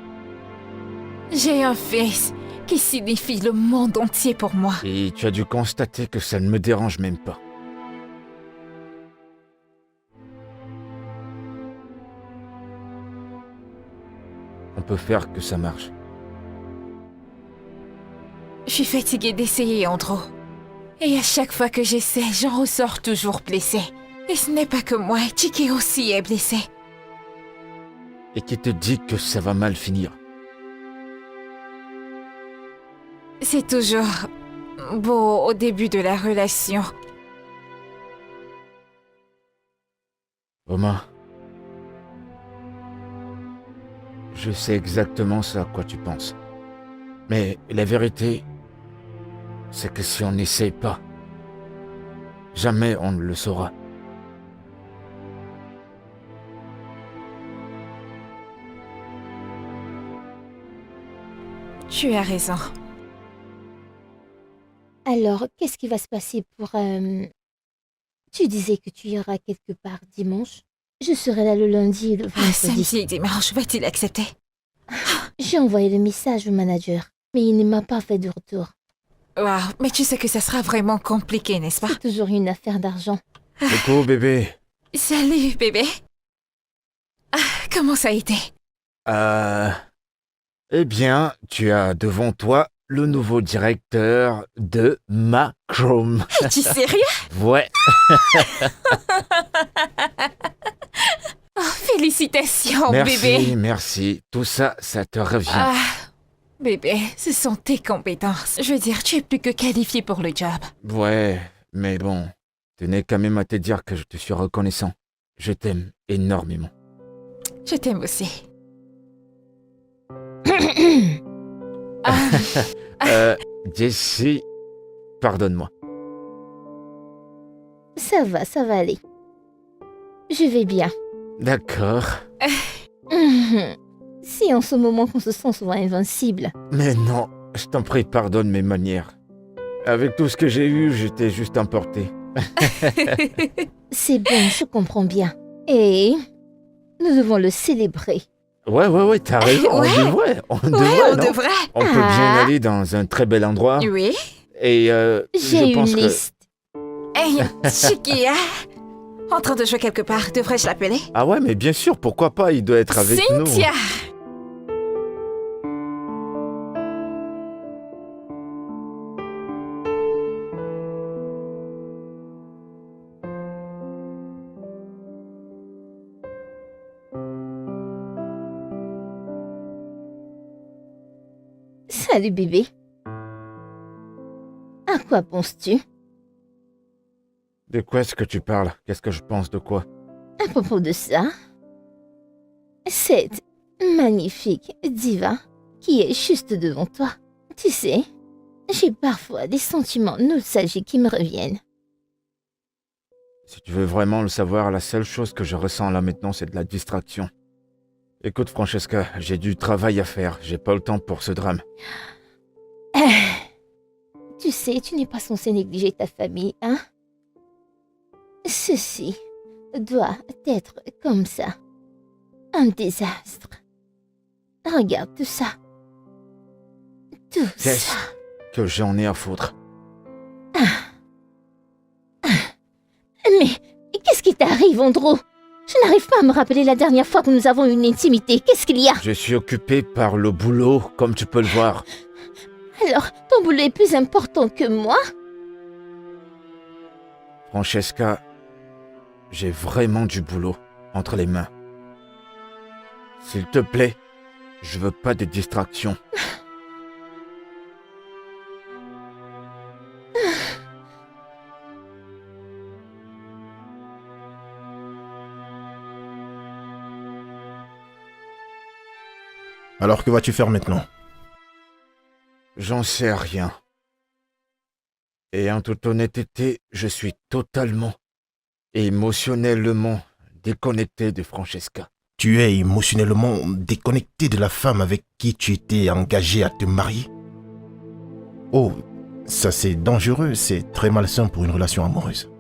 J'ai un fils qui signifie le monde entier pour moi. Et tu as dû constater que ça ne me dérange même pas. On peut faire que ça marche. Je suis fatiguée d'essayer, Andrew. Et à chaque fois que j'essaie, j'en ressors toujours blessée. Et ce n'est pas que moi, Chiki aussi est blessé. Et qui te dit que ça va mal finir? C'est toujours beau au début de la relation. Oma, je sais exactement ce à quoi tu penses. Mais la vérité, c'est que si on n'essaye pas, jamais on ne le saura. Tu as raison. Alors, qu'est-ce qui va se passer pour... Tu disais que tu iras quelque part dimanche. Je serai là le lundi et le vendredi. Samedi et dimanche, va-t-il accepter? J'ai envoyé le message au manager, mais il ne m'a pas fait de retour. Waouh, mais tu sais que ça sera vraiment compliqué, n'est-ce pas? C'est toujours une affaire d'argent. Coucou bébé. Salut, bébé. Comment ça a été? Eh bien, tu as devant toi le nouveau directeur de Macrom. Es-tu sérieux? Ouais. Oh, félicitations, Merci, bébé. merci. Tout ça, ça te revient. Ah, bébé, ce sont tes compétences. Je veux dire, tu es plus que qualifié pour le job. Ouais, mais bon, tenais quand même à te dire que je te suis reconnaissant. Je t'aime énormément. Je t'aime aussi. Jessie, pardonne-moi. Ça va aller. Je vais bien. D'accord. Si en ce moment qu'on se sent souvent invincible. Mais non, je t'en prie, pardonne mes manières. Avec tout ce que j'ai eu, j'étais juste emporté. C'est bon, je comprends bien. Et nous devons le célébrer. Ouais, t'as raison, Ouais. on Ouais, devrait, on non? devrait. On peut bien aller dans un très bel endroit. Oui. Et J'ai je une pense que... liste. Hey, Chiki, hein? En train de jouer quelque part, devrais-je l'appeler? Ah ouais, mais bien sûr, pourquoi pas, il doit être avec nous. Cynthia! Salut bébé. À quoi penses-tu? De quoi est-ce que tu parles? Qu'est-ce que je pense de quoi? À propos de ça, cette magnifique diva qui est juste devant toi. Tu sais, j'ai parfois des sentiments nostalgiques qui me reviennent. Si tu veux vraiment le savoir, la seule chose que je ressens là maintenant, c'est de la distraction. Écoute, Francesca, j'ai du travail à faire. J'ai pas le temps pour ce drame. Tu sais, tu n'es pas censé négliger ta famille, hein? Ceci doit être comme ça. Un désastre. Regarde tout ça. Tout Qu'est-ce ça. que j'en ai à foutre? Mais qu'est-ce qui t'arrive, Andrew? Je n'arrive pas à me rappeler la dernière fois que nous avons eu une intimité. Qu'est-ce qu'il y a? Je suis occupé par le boulot, comme tu peux le voir. Alors, ton boulot est plus important que moi? Francesca, j'ai vraiment du boulot entre les mains. S'il te plaît, je veux pas de distractions. Alors que vas-tu faire maintenant? J'en sais rien. Et en toute honnêteté, je suis totalement, émotionnellement déconnecté de Francesca. Tu es émotionnellement déconnecté de la femme avec qui tu étais engagé à te marier? Oh, Ça, c'est dangereux, c'est très malsain pour une relation amoureuse.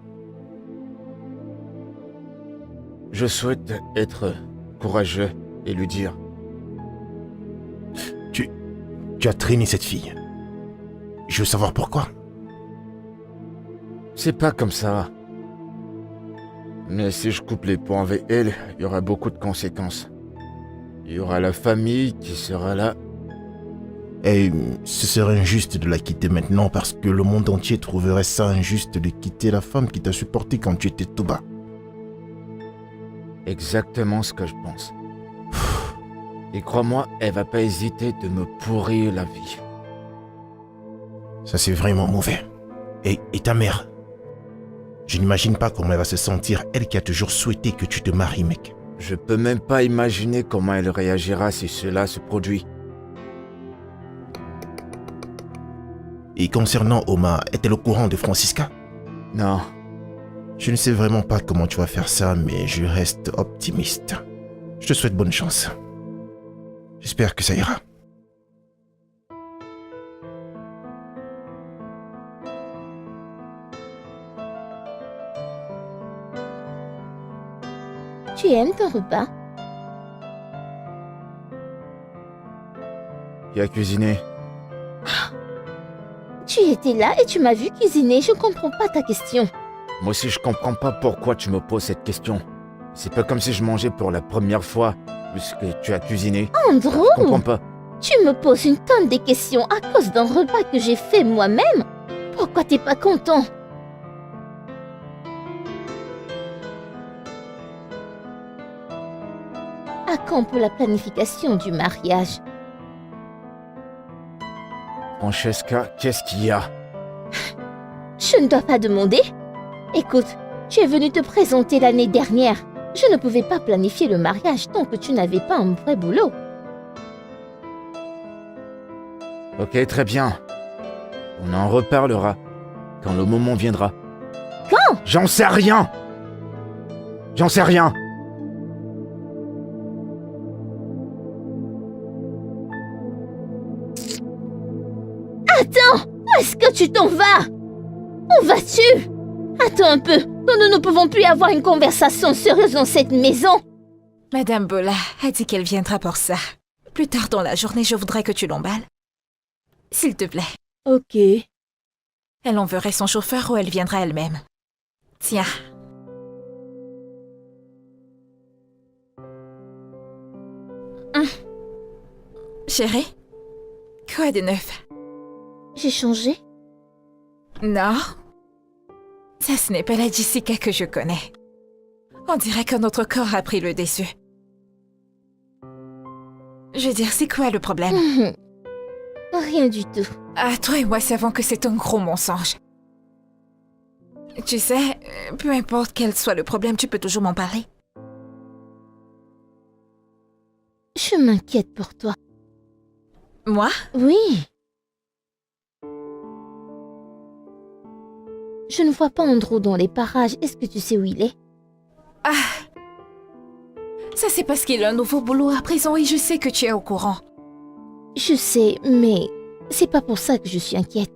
Je souhaite être courageux et lui dire. Tu as traîné cette fille. Je veux savoir pourquoi. C'est pas comme ça. Mais si je coupe les ponts avec elle, il y aura beaucoup de conséquences. Il y aura la famille qui sera là. Et ce serait injuste de la quitter maintenant parce que le monde entier trouverait ça injuste de quitter la femme qui t'a supporté quand tu étais tout bas. Exactement ce que je pense. Et crois-moi, elle va pas hésiter de me pourrir la vie. Ça, c'est vraiment mauvais. Et ta mère? Je n'imagine pas comment elle va se sentir, elle qui a toujours souhaité que tu te maries, mec. Je peux même pas imaginer comment elle réagira si cela se produit. Et concernant Oma, est-elle au courant de Francisca? Non, Je ne sais vraiment pas comment tu vas faire ça, mais je reste optimiste. Je te souhaite bonne chance. J'espère que ça ira. Tu aimes ton repas? qui a cuisiné? Tu étais là et tu m'as vu cuisiner, je comprends pas ta question. Moi aussi, je comprends pas pourquoi tu me poses cette question. C'est pas comme si je mangeais pour la première fois, puisque tu as cuisiné. Andrew, Je comprends pas. tu me poses une tonne de questions à cause d'un repas que j'ai fait moi-même. Pourquoi t'es pas content? À quand pour la planification du mariage? Francesca, qu'est-ce qu'il y a? Je ne dois pas demander. Écoute, tu es venu te présenter l'année dernière. Je ne pouvais pas planifier le mariage tant que tu n'avais pas un vrai boulot. Ok, très bien. On en reparlera quand le moment viendra. Quand? J'en sais rien! J'en sais rien! Attends! Où est-ce que tu t'en vas? Où vas-tu? Attends un peu. Nous ne pouvons plus avoir une conversation sérieuse dans cette maison. Madame Bola a dit qu'elle viendra pour ça. Plus tard dans la journée, je voudrais que tu l'emballes. S'il te plaît. Ok. Elle enverrait son chauffeur ou elle viendra elle-même. Tiens. Chérie, quoi de neuf? J'ai changé? Non. Ça, ce n'est pas la Jessica que je connais. On dirait que notre corps a pris le dessus. Je veux dire, c'est quoi le problème? Rien du tout. Ah, toi et moi savons que c'est un gros mensonge. Tu sais, peu importe quel soit le problème, tu peux toujours m'en parler. Je m'inquiète pour toi. Moi? Oui. Je ne vois pas Andrew dans les parages. Est-ce que tu sais où il est? Ah! Ça, c'est parce qu'il a un nouveau boulot à présent et je sais que tu es au courant. Je sais, mais c'est pas pour ça que je suis inquiète.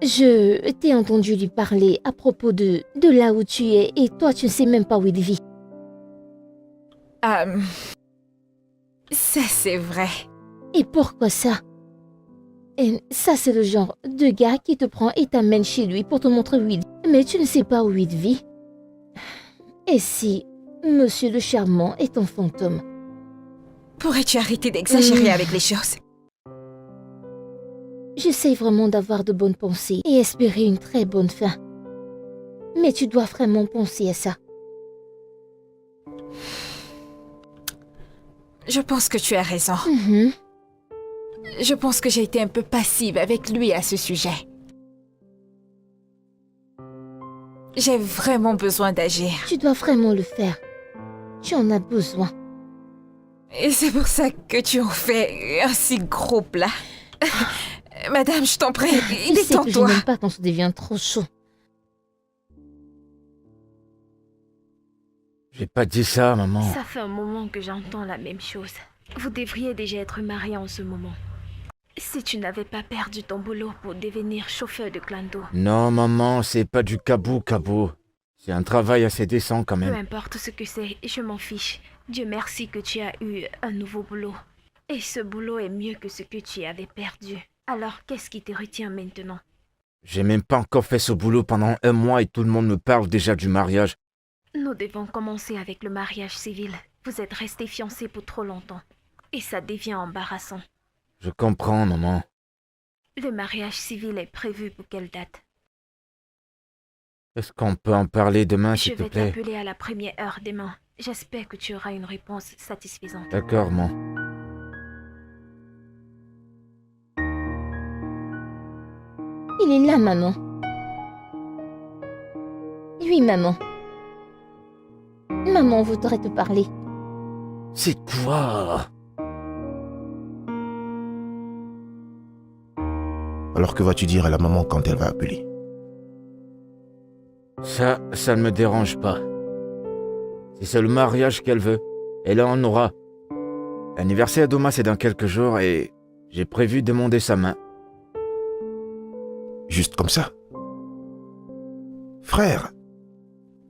Je t'ai entendu lui parler à propos de là où tu es et toi tu ne sais même pas où il vit. Ça, c'est vrai. Et pourquoi ça? Et ça c'est le genre de gars qui te prend et t'amène chez lui pour te montrer où il vit. Mais tu ne sais pas où il vit. Et si Monsieur le Charmant est un fantôme? Pourrais-tu arrêter d'exagérer avec les choses? J'essaie vraiment d'avoir de bonnes pensées et espérer une très bonne fin. Mais tu dois vraiment penser à ça. Je pense que tu as raison. Mhm. Je pense que j'ai été un peu passive avec lui à ce sujet. J'ai vraiment besoin d'agir. Tu dois vraiment le faire. Tu en as besoin. Et c'est pour ça que tu en fais un si gros plat. Madame, je t'en prie, Tu sais que je détends-toi. n'aime pas quand ça devient trop chaud. J'ai pas dit ça, maman. Ça fait un moment que j'entends la même chose. Vous devriez déjà être mariés en ce moment. si tu n'avais pas perdu ton boulot pour devenir chauffeur de clando. Non, maman, c'est pas du cabou. C'est un travail assez décent quand Peu même. importe ce que c'est, je m'en fiche. Dieu merci que tu as eu un nouveau boulot. Et ce boulot est mieux que ce que tu avais perdu. Alors, qu'est-ce qui te retient maintenant? J'ai même pas encore fait ce boulot pendant 1 mois et tout le monde me parle déjà du mariage. Nous devons commencer avec le mariage civil. Vous êtes restés fiancés pour trop longtemps. Et ça devient embarrassant. Je comprends, maman. Le mariage civil est prévu pour quelle date? Est-ce qu'on peut en parler demain, Je s'il te vais plaît? t'appeler à la première heure demain. J'espère que tu auras une réponse satisfaisante. D'accord, maman. Il est là, maman. Oui, maman. Maman voudrait te parler. C'est quoi? Alors que vas-tu dire à la maman quand elle va appeler? Ça ne me dérange pas. Si c'est le mariage qu'elle veut, elle en aura. L'anniversaire d'Oma, c'est dans quelques jours et j'ai prévu demander sa main. Juste comme ça? Frère,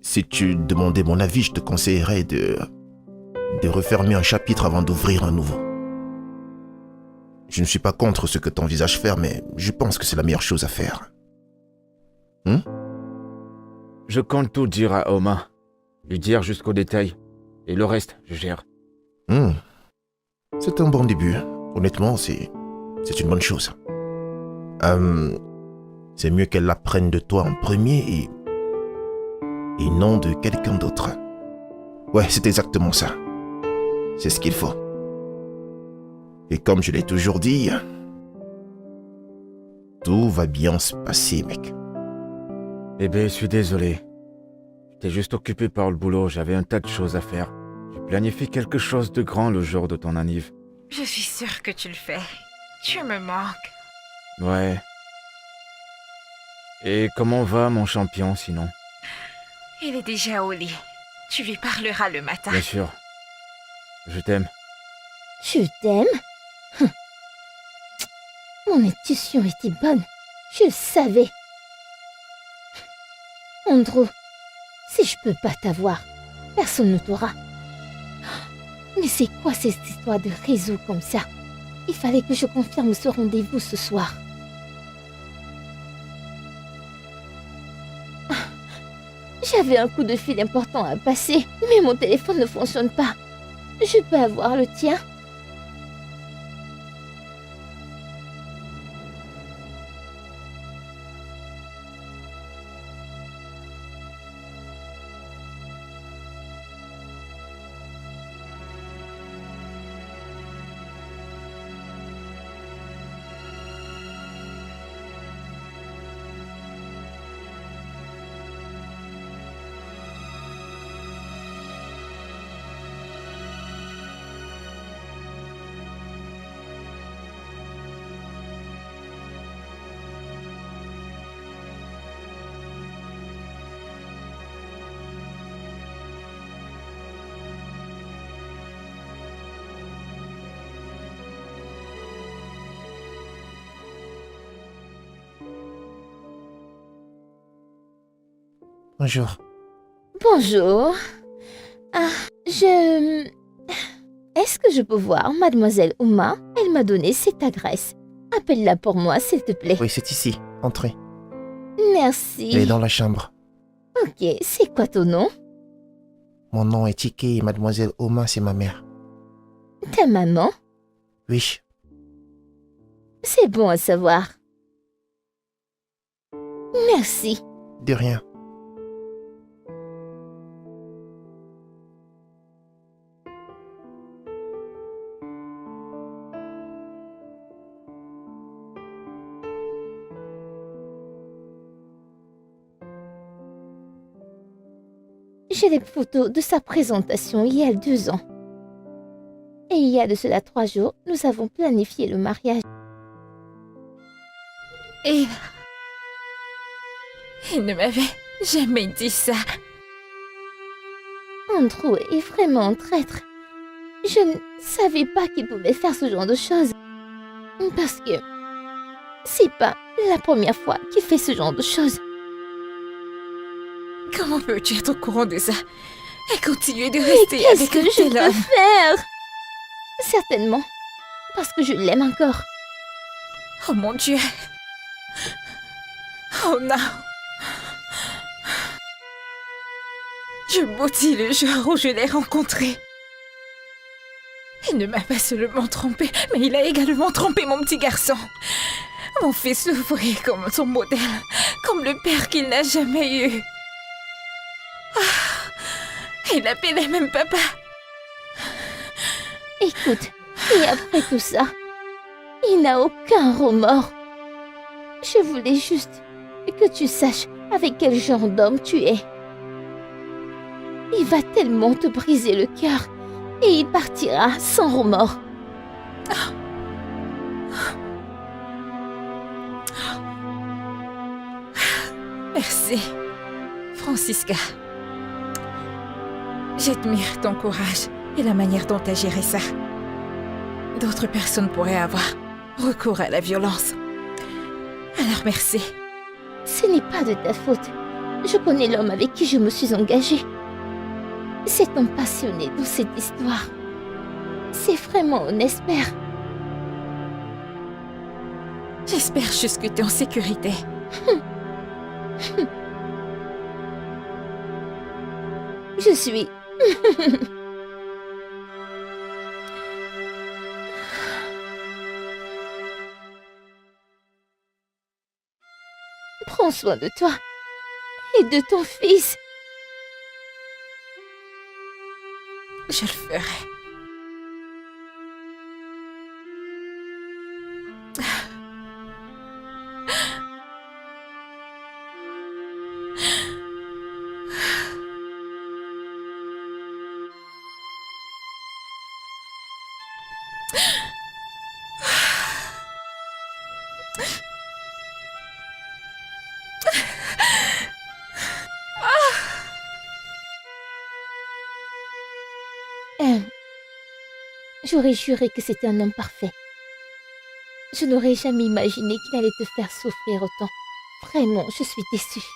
si tu demandais mon avis, je te conseillerais de refermer un chapitre avant d'ouvrir un nouveau. Je ne suis pas contre ce que tu envisages faire, mais je pense que c'est la meilleure chose à faire. Je compte tout dire à Oma. Lui dire jusqu'au détail. Et le reste, je gère. C'est un bon début. Honnêtement, c'est une bonne chose. C'est mieux qu'elle l'apprenne de toi en premier et non de quelqu'un d'autre. Ouais, c'est exactement ça. C'est ce qu'il faut. Et comme je l'ai toujours dit, tout va bien se passer, mec. Bébé, je suis désolé. J'étais juste occupé par le boulot, j'avais un tas de choses à faire. J'ai planifié quelque chose de grand le jour de ton anniv. Je suis sûre que tu le fais. Tu me manques. Ouais. Et comment va mon champion sinon? Il est déjà au lit. Tu lui parleras le matin. Bien sûr. Je t'aime. Je t'aime. Mon intuition était bonne. Je le savais. Andrew, si je peux pas t'avoir, personne ne t'aura. Mais c'est quoi cette histoire de réseau comme ça? Il fallait que je confirme ce rendez-vous ce soir. J'avais un coup de fil important à passer, mais mon téléphone ne fonctionne pas. Je peux avoir le tien? Bonjour. Bonjour. Est-ce que je peux voir Mademoiselle Oma? Elle m'a donné cette adresse. Appelle-la pour moi, s'il te plaît. Oui, c'est ici. Entrez. Merci. Elle est dans la chambre. Ok, c'est quoi ton nom? Mon nom est Tike et Mademoiselle Oma, c'est ma mère. Ta maman? Oui. C'est bon à savoir. Merci. De rien. J'ai des photos de sa présentation il y a 2 ans. Et il y a de cela 3 jours, nous avons planifié le mariage. Il ne m'avait jamais dit ça. Andrew est vraiment un traître. Je ne savais pas qu'il pouvait faire ce genre de choses. Parce que c'est pas la première fois qu'il fait ce genre de choses. Comment peux-tu être au courant de ça et continuer de Mais rester qu'est-ce avec que un je tel peux homme? faire? Certainement. Parce que je l'aime encore. Oh mon Dieu. Oh non. Je maudis le jour où je l'ai rencontré. Il ne m'a pas seulement trompé, mais il a également trompé mon petit garçon. Mon fils le voyait comme son modèle, comme le père qu'il n'a jamais eu. Ah, il l'appelait même papa. Écoute, et après tout ça, il n'a aucun remords. Je voulais juste que tu saches avec quel genre d'homme tu es. Il va tellement te briser le cœur et il partira sans remords. Merci, Francisca. J'admire ton courage et la manière dont tu as géré ça. D'autres personnes pourraient avoir recours à la violence. Alors merci. Ce n'est pas de ta faute. Je connais l'homme avec qui je me suis engagée. C'est un passionné dans cette histoire. C'est vraiment un espère. J'espère juste que tu es en sécurité. Je suis... Prends soin de toi et de ton fils. Je le ferai. J'aurais juré que c'était un homme parfait. Je n'aurais jamais imaginé qu'il allait te faire souffrir autant. Vraiment, je suis déçue.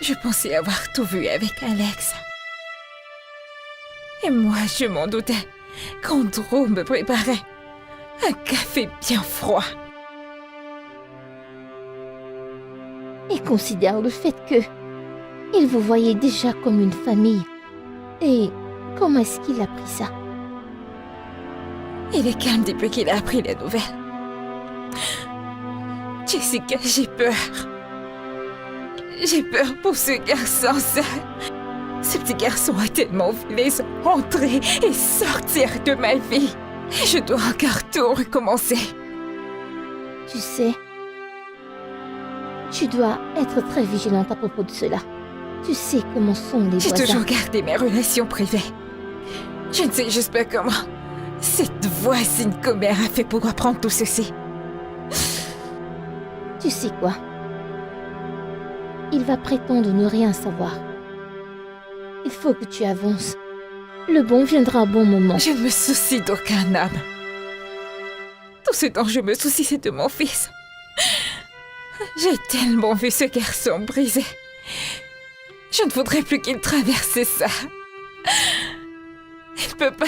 Je pensais avoir tout vu avec Alex. Et moi, je m'en doutais quand Drew me préparait un café bien froid. Et considère le fait que il vous voyait déjà comme une famille. Et comment est-ce qu'il a pris ça? Il est calme depuis qu'il a appris la nouvelle. Jessica, j'ai peur. J'ai peur pour ce garçon, ça. Ce petit garçon a tellement voulu entrer et sortir de ma vie. Et je dois encore tout recommencer. Tu sais, tu dois être très vigilante à propos de cela. Tu sais comment sont les J'ai voisins. toujours gardé mes relations privées. Je ne sais juste pas comment cette voisine commère a fait pour apprendre tout ceci. Tu sais quoi? Il va prétendre ne rien savoir. Il faut que tu avances. Le bon viendra au bon moment. Je ne me soucie d'aucun homme. Tout ce dont je me soucie, c'est de mon fils. J'ai tellement vu ce garçon brisé. Je ne voudrais plus qu'il traverse ça. Il ne peut pas.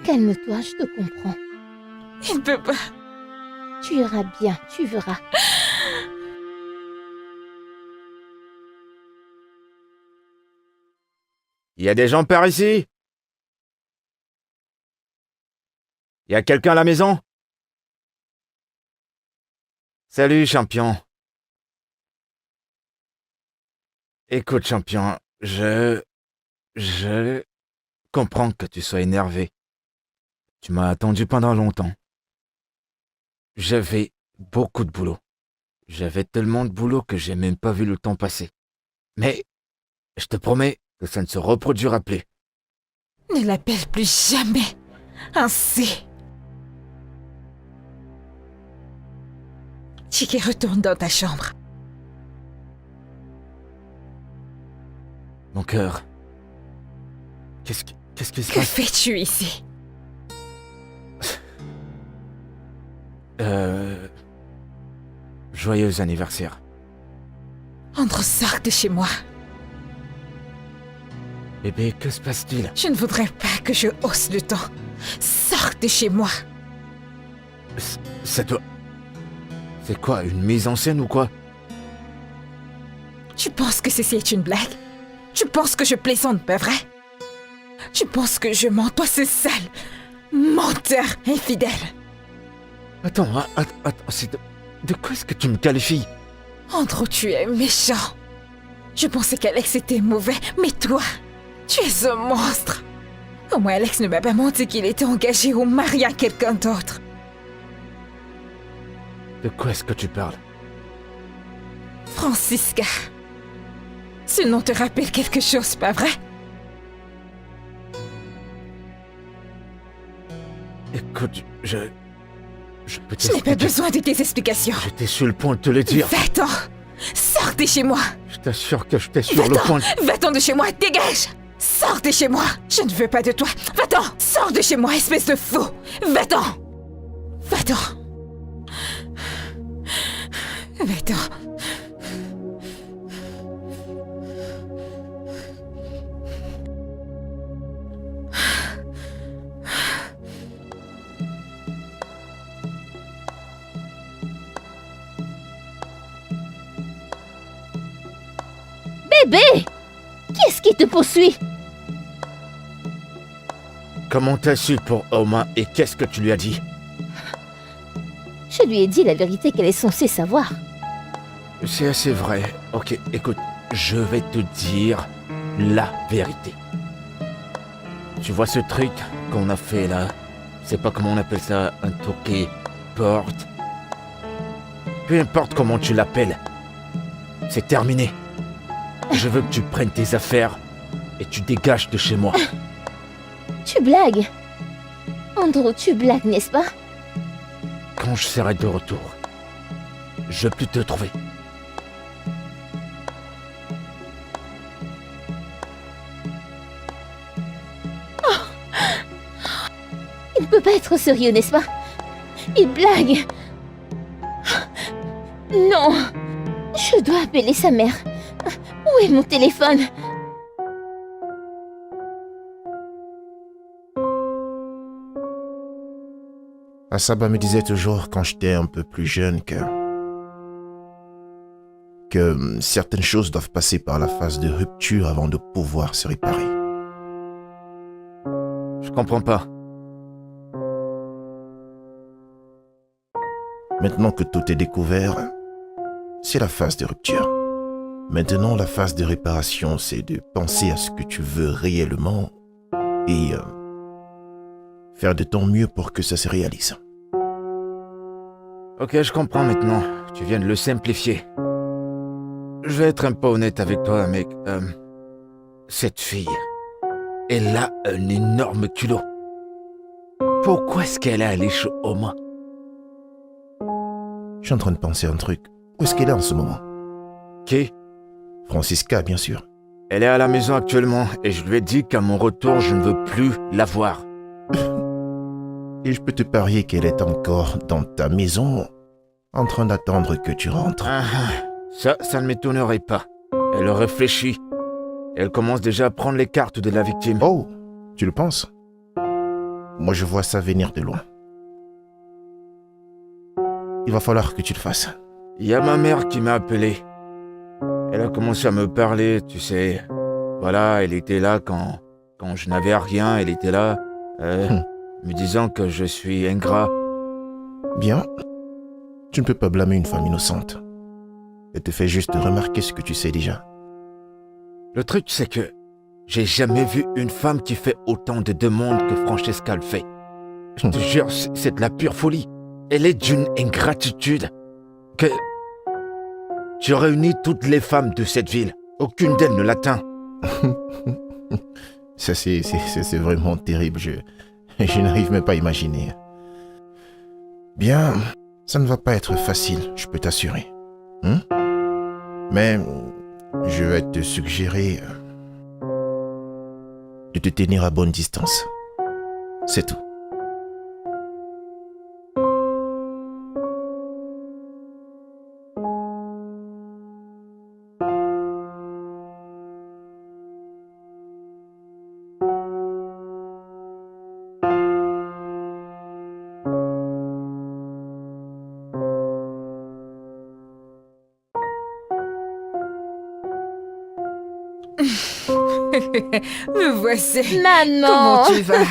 Calme-toi, je te comprends. Il ne peut pas. Tu iras bien, tu verras. Il y a des gens par ici? Il y a quelqu'un à la maison? Salut, champion. Écoute, champion, je comprends que tu sois énervé. Tu m'as attendu pendant longtemps. J'avais beaucoup de boulot. J'avais tellement de boulot que j'ai même pas vu le temps passer. Mais je te promets que ça ne se reproduira plus. Ne l'appelle plus jamais ainsi. Chiki, retourne dans ta chambre. Mon cœur. Qu'est-ce qui se Que passe? fais-tu ici? Joyeux anniversaire. Andrew, sors de chez moi. Bébé, que se passe-t-il? Je ne voudrais pas que je hausse le ton. Sors de chez moi. Ça doit... C'est quoi, une mise en scène ou quoi? Tu penses que ceci est une blague? Tu penses que je plaisante, pas vrai? Tu penses que je mens, toi, ce sale menteur infidèle? Attends, c'est de quoi est-ce que tu me qualifies? Andrew, tu es méchant. Je pensais qu'Alex était mauvais, mais toi, tu es un monstre. Au moins, Alex ne m'a pas menti qu'il était engagé ou marié à quelqu'un d'autre. De quoi est-ce que tu parles? Francisca. Ce nom te rappelle quelque chose, pas vrai? Écoute, je peux Je n'ai pas besoin de tes explications. J'étais sur le point de te le dire. Va-t'en! Sors de chez moi! Je t'assure que j'étais sur le point de... Va-t'en de chez moi! Dégage! Sors de chez moi! Je ne veux pas de toi! Va-t'en! Sors de chez moi, espèce de fou! Va-t'en! Va-t'en! Va-t'en! Bébé! Qui est-ce qui te poursuit? Comment t'as su pour Oma et qu'est-ce que tu lui as dit? Je lui ai dit la vérité qu'elle est censée savoir. C'est assez vrai. Ok, écoute, je vais te dire la vérité. Tu vois ce truc qu'on a fait là? Je sais pas comment on appelle ça, un toqué, porte. Peu importe comment tu l'appelles. C'est terminé. Je veux que tu prennes tes affaires et tu dégages de chez moi. Tu blagues? Andrew, tu blagues, n'est-ce pas? Quand je serai de retour, je peux te trouver. Il ne peut pas être sérieux, n'est-ce pas? Il blague. Non. Je dois appeler sa mère. Où est mon téléphone? Asaba me disait toujours quand j'étais un peu plus jeune que certaines choses doivent passer par la phase de rupture avant de pouvoir se réparer. Je comprends pas. Maintenant que tout est découvert, c'est la phase de rupture. Maintenant, la phase de réparation, c'est de penser à ce que tu veux réellement et faire de ton mieux pour que ça se réalise. Ok, je comprends maintenant. Tu viens de le simplifier. Je vais être un peu honnête avec toi, mec. Cette fille, elle a un énorme culot. Pourquoi est-ce qu'elle est allée chez Oma? Je suis en train de penser à un truc. Où est-ce qu'elle est en ce moment? Qui? Francisca, bien sûr. Elle est à la maison actuellement et je lui ai dit qu'à mon retour, je ne veux plus la voir. Et je peux te parier qu'elle est encore dans ta maison, en train d'attendre que tu rentres. Ça ne m'étonnerait pas. Elle réfléchit. Elle commence déjà à prendre les cartes de la victime. Oh, tu le penses? Moi, je vois ça venir de loin. Il va falloir que tu le fasses. Il y a ma mère qui m'a appelé. Elle a commencé à me parler, tu sais. Voilà, elle était là quand je n'avais rien. Elle était là, me disant que je suis ingrat. Bien. Tu ne peux pas blâmer une femme innocente. Elle te fait juste remarquer ce que tu sais déjà. Le truc, c'est que j'ai jamais vu une femme qui fait autant de demandes que Francesca le fait. Je te jure, c'est de la pure folie. Elle est d'une ingratitude que... Tu réunis toutes les femmes de cette ville. Aucune d'elles ne l'atteint. Ça, c'est vraiment terrible. Je n'arrive même pas à imaginer. Bien, ça ne va pas être facile, je peux t'assurer. Mais je vais te suggérer de te tenir à bonne distance. C'est tout. Me voici. Maman! Comment tu vas?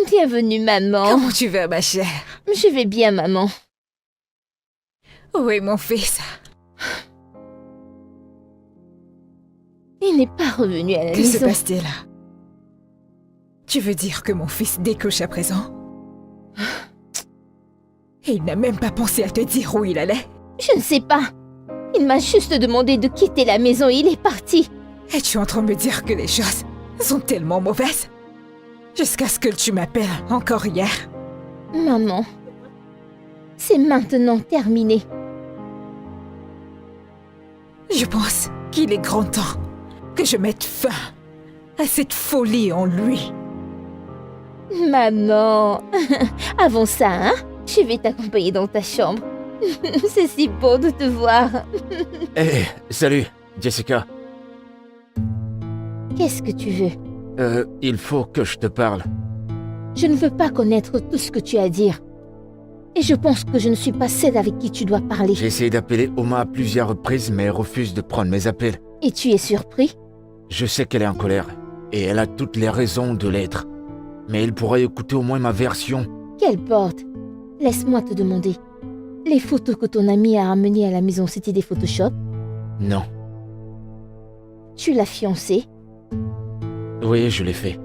Bienvenue, maman. Comment tu vas, ma chère? Je vais bien, maman. Où est mon fils? Il n'est pas revenu à la Que se maison. passe-t-il? Tu veux dire que mon fils découche à présent? Et il n'a même pas pensé à te dire où il allait? Je ne sais pas. Il m'a juste demandé de quitter la maison et il est parti. Es-tu en train de me dire que les choses sont tellement mauvaises? Jusqu'à ce que tu m'appelles encore hier. Maman, c'est maintenant terminé. Je pense qu'il est grand temps que je mette fin à cette folie en lui. Maman, avant ça, hein, je vais t'accompagner dans ta chambre. C'est si beau de te voir. Hé, salut, Jessica. Qu'est-ce que tu veux? Il faut que je te parle. Je ne veux pas connaître tout ce que tu as à dire. Et je pense que je ne suis pas celle avec qui tu dois parler. J'ai essayé d'appeler Oma à plusieurs reprises, mais elle refuse de prendre mes appels. Et tu es surpris? Je sais qu'elle est en colère, et elle a toutes les raisons de l'être. Mais elle pourrait écouter au moins ma version. Qu'importe. Laisse-moi te demander. Les photos que ton ami a ramenées à la maison, c'était des Photoshop? Non. Tu l'as fiancé? Oui, je l'ai fait.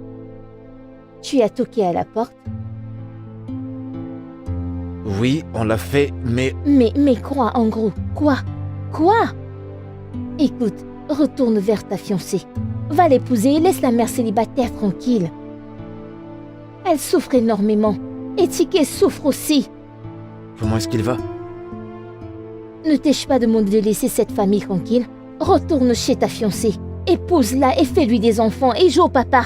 Tu as toqué à la porte? Oui, on l'a fait, mais... Mais quoi, en gros? Quoi? Écoute, retourne vers ta fiancée. Va l'épouser et laisse la mère célibataire tranquille. Elle souffre énormément. Et Tiké souffre aussi. Comment est-ce qu'il va? Ne t'ai-je pas demandé de laisser cette famille tranquille? Retourne chez ta fiancée. Épouse-la et fais-lui des enfants et joue au papa.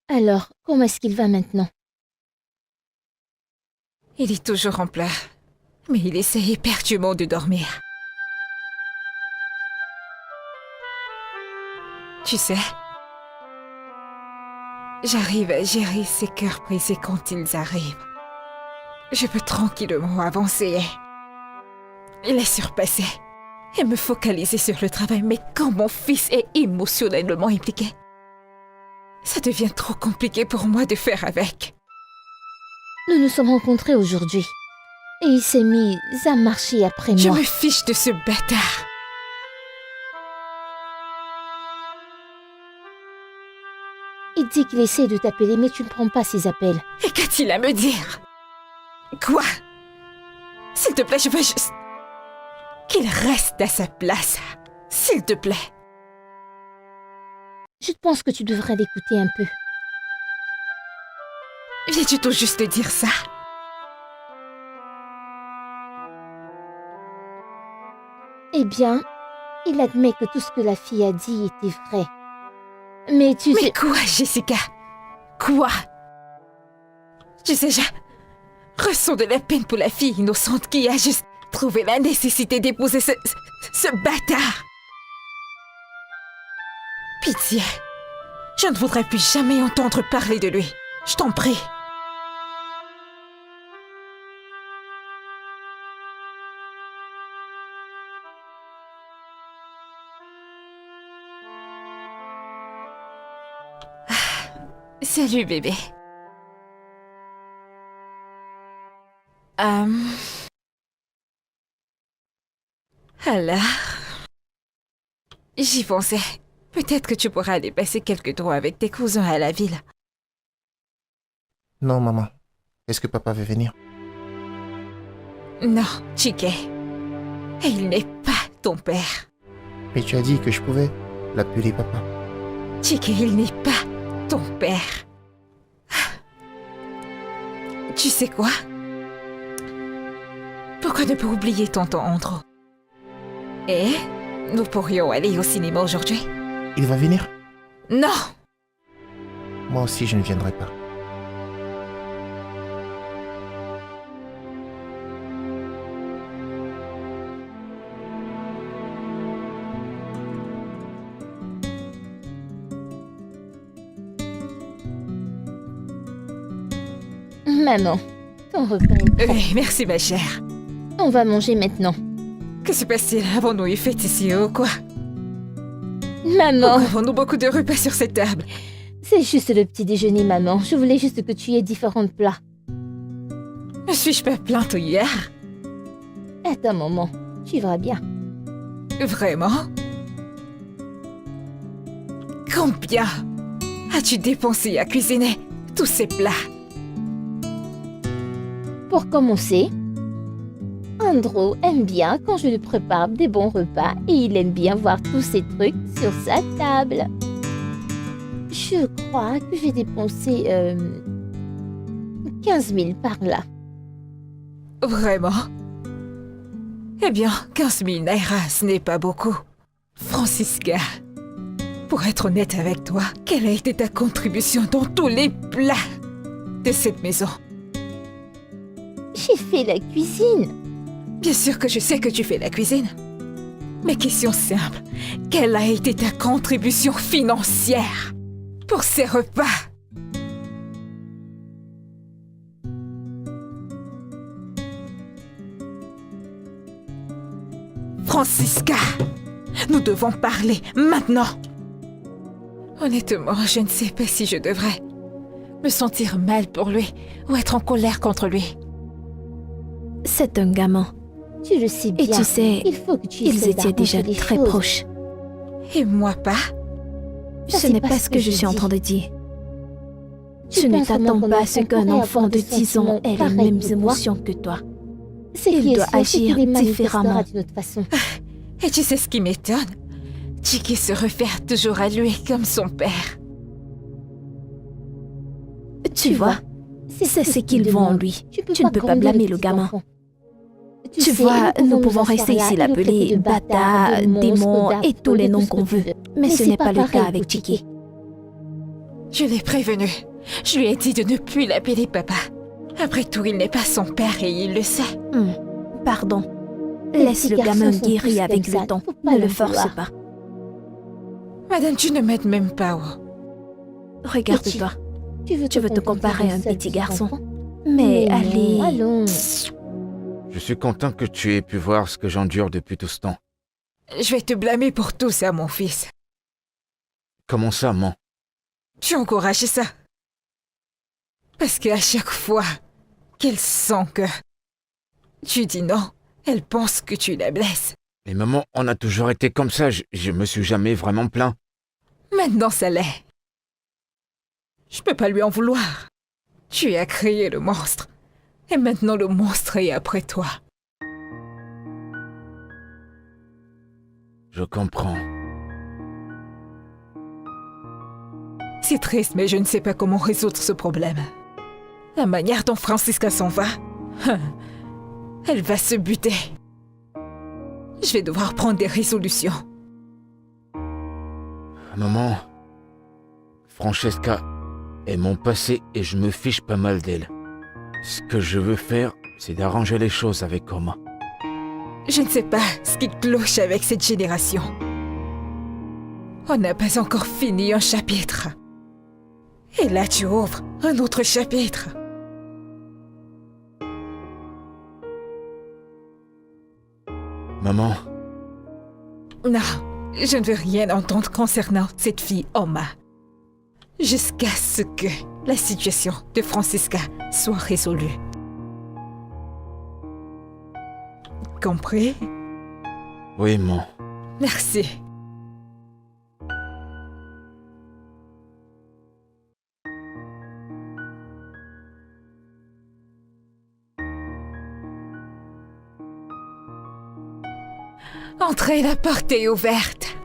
Alors, comment est-ce qu'il va maintenant? Il est toujours en pleurs, mais il essaie éperdument de dormir. Tu sais, j'arrive à gérer ces cœurs brisés quand ils arrivent. Je peux tranquillement avancer et les surpasser et me focaliser sur le travail, mais quand mon fils est émotionnellement impliqué, ça devient trop compliqué pour moi de faire avec. Nous nous sommes rencontrés aujourd'hui. Et il s'est mis à marcher après Je moi. me fiche de ce bâtard. Il dit qu'il essaie de t'appeler, mais tu ne prends pas ses appels. Et qu'a-t-il à me dire? Quoi? S'il te plaît, je veux juste qu'il reste à sa place. S'il te plaît. Je pense que tu devrais l'écouter un peu. Viens-tu tout juste dire ça? Eh bien, il admet que tout ce que la fille a dit était vrai. Mais tu Mais sais... quoi, Jessica? Quoi? Tu sais, je ressens de la peine pour la fille innocente qui a juste trouvé la nécessité d'épouser ce bâtard. Pitié. Je ne voudrais plus jamais entendre parler de lui. Je t'en prie. Salut bébé. Alors, j'y pensais. Peut-être que tu pourras aller passer quelques jours avec tes cousins à la ville. Non, maman. Est-ce que papa veut venir? Non, Chike. Il n'est pas ton père. Mais tu as dit que je pouvais l'appeler papa. Chike, il n'est pas ton père. Tu sais quoi? Pourquoi ne pas oublier tonton Andrew? Et nous pourrions aller au cinéma aujourd'hui? Il va venir? Non! Moi aussi, je ne viendrai pas. Maman, ton repas est prêt. Merci ma chère. On va manger maintenant. Que se passe-t-il? Avons-nous une fête ici ou quoi? Maman, Avons-nous beaucoup de repas sur cette table? c'est juste le petit déjeuner, maman. Je voulais juste que tu aies différents plats. Ne suis-je pas plainte hier? Attends, maman, tu verras bien. Vraiment? Combien as-tu dépensé à cuisiner tous ces plats? Pour commencer, Andrew aime bien quand je lui prépare des bons repas et il aime bien voir tous ces trucs sur sa table. Je crois que j'ai dépensé 15 000 par là. Vraiment? Eh bien, 15 000 naira, ce n'est pas beaucoup. Francisca, pour être honnête avec toi, quelle a été ta contribution dans tous les plats de cette maison? J'ai fait la cuisine. Bien sûr que je sais que tu fais la cuisine. Mais question simple, quelle a été ta contribution financière pour ces repas? Francisca, nous devons parler maintenant. Honnêtement, je ne sais pas si je devrais me sentir mal pour lui ou être en colère contre lui. C'est un gamin. Tu le sais bien. Et tu sais, il faut que tu ils essaies étaient déjà d'arranger les très choses. proches. Et moi pas? Ça, Ce c'est n'est pas ce que je suis en dis. train de dire. Tu Je ne penses t'attends vraiment pas à qu'on ce qu'un pourrait enfant avoir de des 10 ans sentiments ait les pareils mêmes que toi? émotions que toi. C'est Il qui est doit sûr, c'est agir qu'il les manifestera différemment. d'une autre façon. Et tu sais ce qui m'étonne? Chiki se réfère toujours à lui comme son père. Tu vois, c'est ce qu'ils voient en lui. Tu ne peux pas blâmer le gamin. Tu vois, nous pouvons rester ici l'appeler Bata, démon et tous les noms qu'on veut. Mais ce n'est pas le cas avec Chiki. Je l'ai prévenu. Je lui ai dit de ne plus l'appeler papa. Après tout, il n'est pas son père et il le sait. Pardon. Les Laisse petits le gamin garçons sont guérir tous avec comme ça, le temps. faut pas Ne le le force vouloir. pas. Madame, tu ne m'aides même pas. Oh. Regarde-toi. Tu veux te comparer à un seul petit petit garçon. enfant? Mais non, allez... allons. Je suis content que tu aies pu voir ce que j'endure depuis tout ce temps. Je vais te blâmer pour tout ça, mon fils. Comment ça, man? Tu encourages ça. Parce qu'à chaque fois qu'elle sent que tu dis non, elle pense que tu la blesses. Mais maman, on a toujours été comme ça, je me suis jamais vraiment plaint. Maintenant, ça l'est. Je peux pas lui en vouloir. Tu as créé le monstre. Et maintenant, le monstre est après toi. Je comprends. C'est triste, mais je ne sais pas comment résoudre ce problème. La manière dont Francisca s'en va, elle va se buter. Je vais devoir prendre des résolutions. Maman, Francesca est mon passé et je me fiche pas mal d'elle. Ce que je veux faire, c'est d'arranger les choses avec Oma. Je ne sais pas ce qui cloche avec cette génération. On n'a pas encore fini un chapitre. Et là, tu ouvres un autre chapitre. Maman, Non, je ne veux rien entendre concernant cette fille Oma. Jusqu'à ce que la situation de Francisca soit résolue. Compris? oui, maman. Merci. Entrez, la porte est ouverte.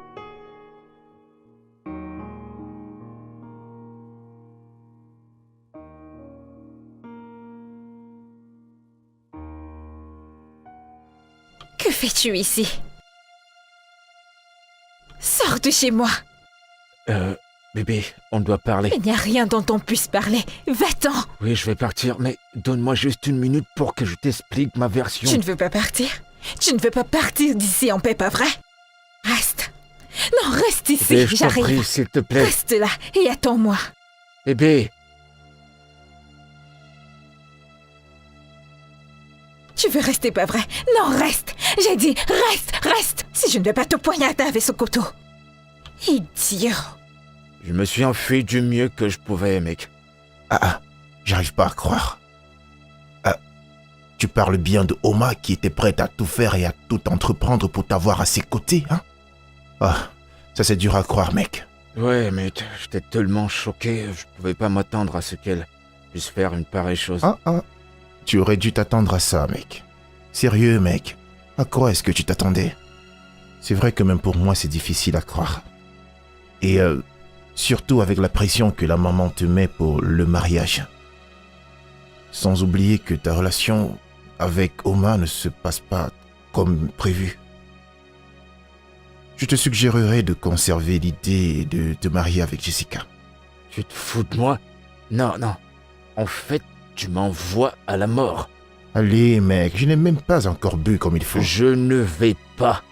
Que fais-tu ici? Sors de chez moi. Bébé, on doit parler. Il n'y a rien dont on puisse parler. Va-t'en. Oui, je vais partir, mais donne-moi juste une minute pour que je t'explique ma version. Tu ne veux pas partir? Tu ne veux pas partir d'ici en paix, pas vrai? Reste. Non, reste ici, Bébé, je t'en j'arrive. prie, s'il te plaît. Reste là et attends-moi. Bébé, Tu veux rester, pas vrai? Non, reste. J'ai dit, reste. Si je ne vais pas te poignarder avec ce couteau. Idiot. je me suis enfui du mieux que je pouvais, mec. J'arrive pas à croire. Tu parles bien de Oma qui était prête à tout faire et à tout entreprendre pour t'avoir à ses côtés, hein? Ça c'est dur à croire, mec. Ouais, mec, j'étais tellement choqué, je pouvais pas m'attendre à ce qu'elle puisse faire une pareille chose. Tu aurais dû t'attendre à ça, mec. Sérieux, mec. À quoi est-ce que tu t'attendais? C'est vrai que même pour moi, c'est difficile à croire. Et surtout avec la pression que la maman te met pour le mariage. Sans oublier que ta relation avec Oma ne se passe pas comme prévu. Je te suggérerais de conserver l'idée de te marier avec Jessica. Tu te fous de moi? Non. En fait, tu m'envoies à la mort. Allez, mec, je n'ai même pas encore bu comme il faut. Je ne vais pas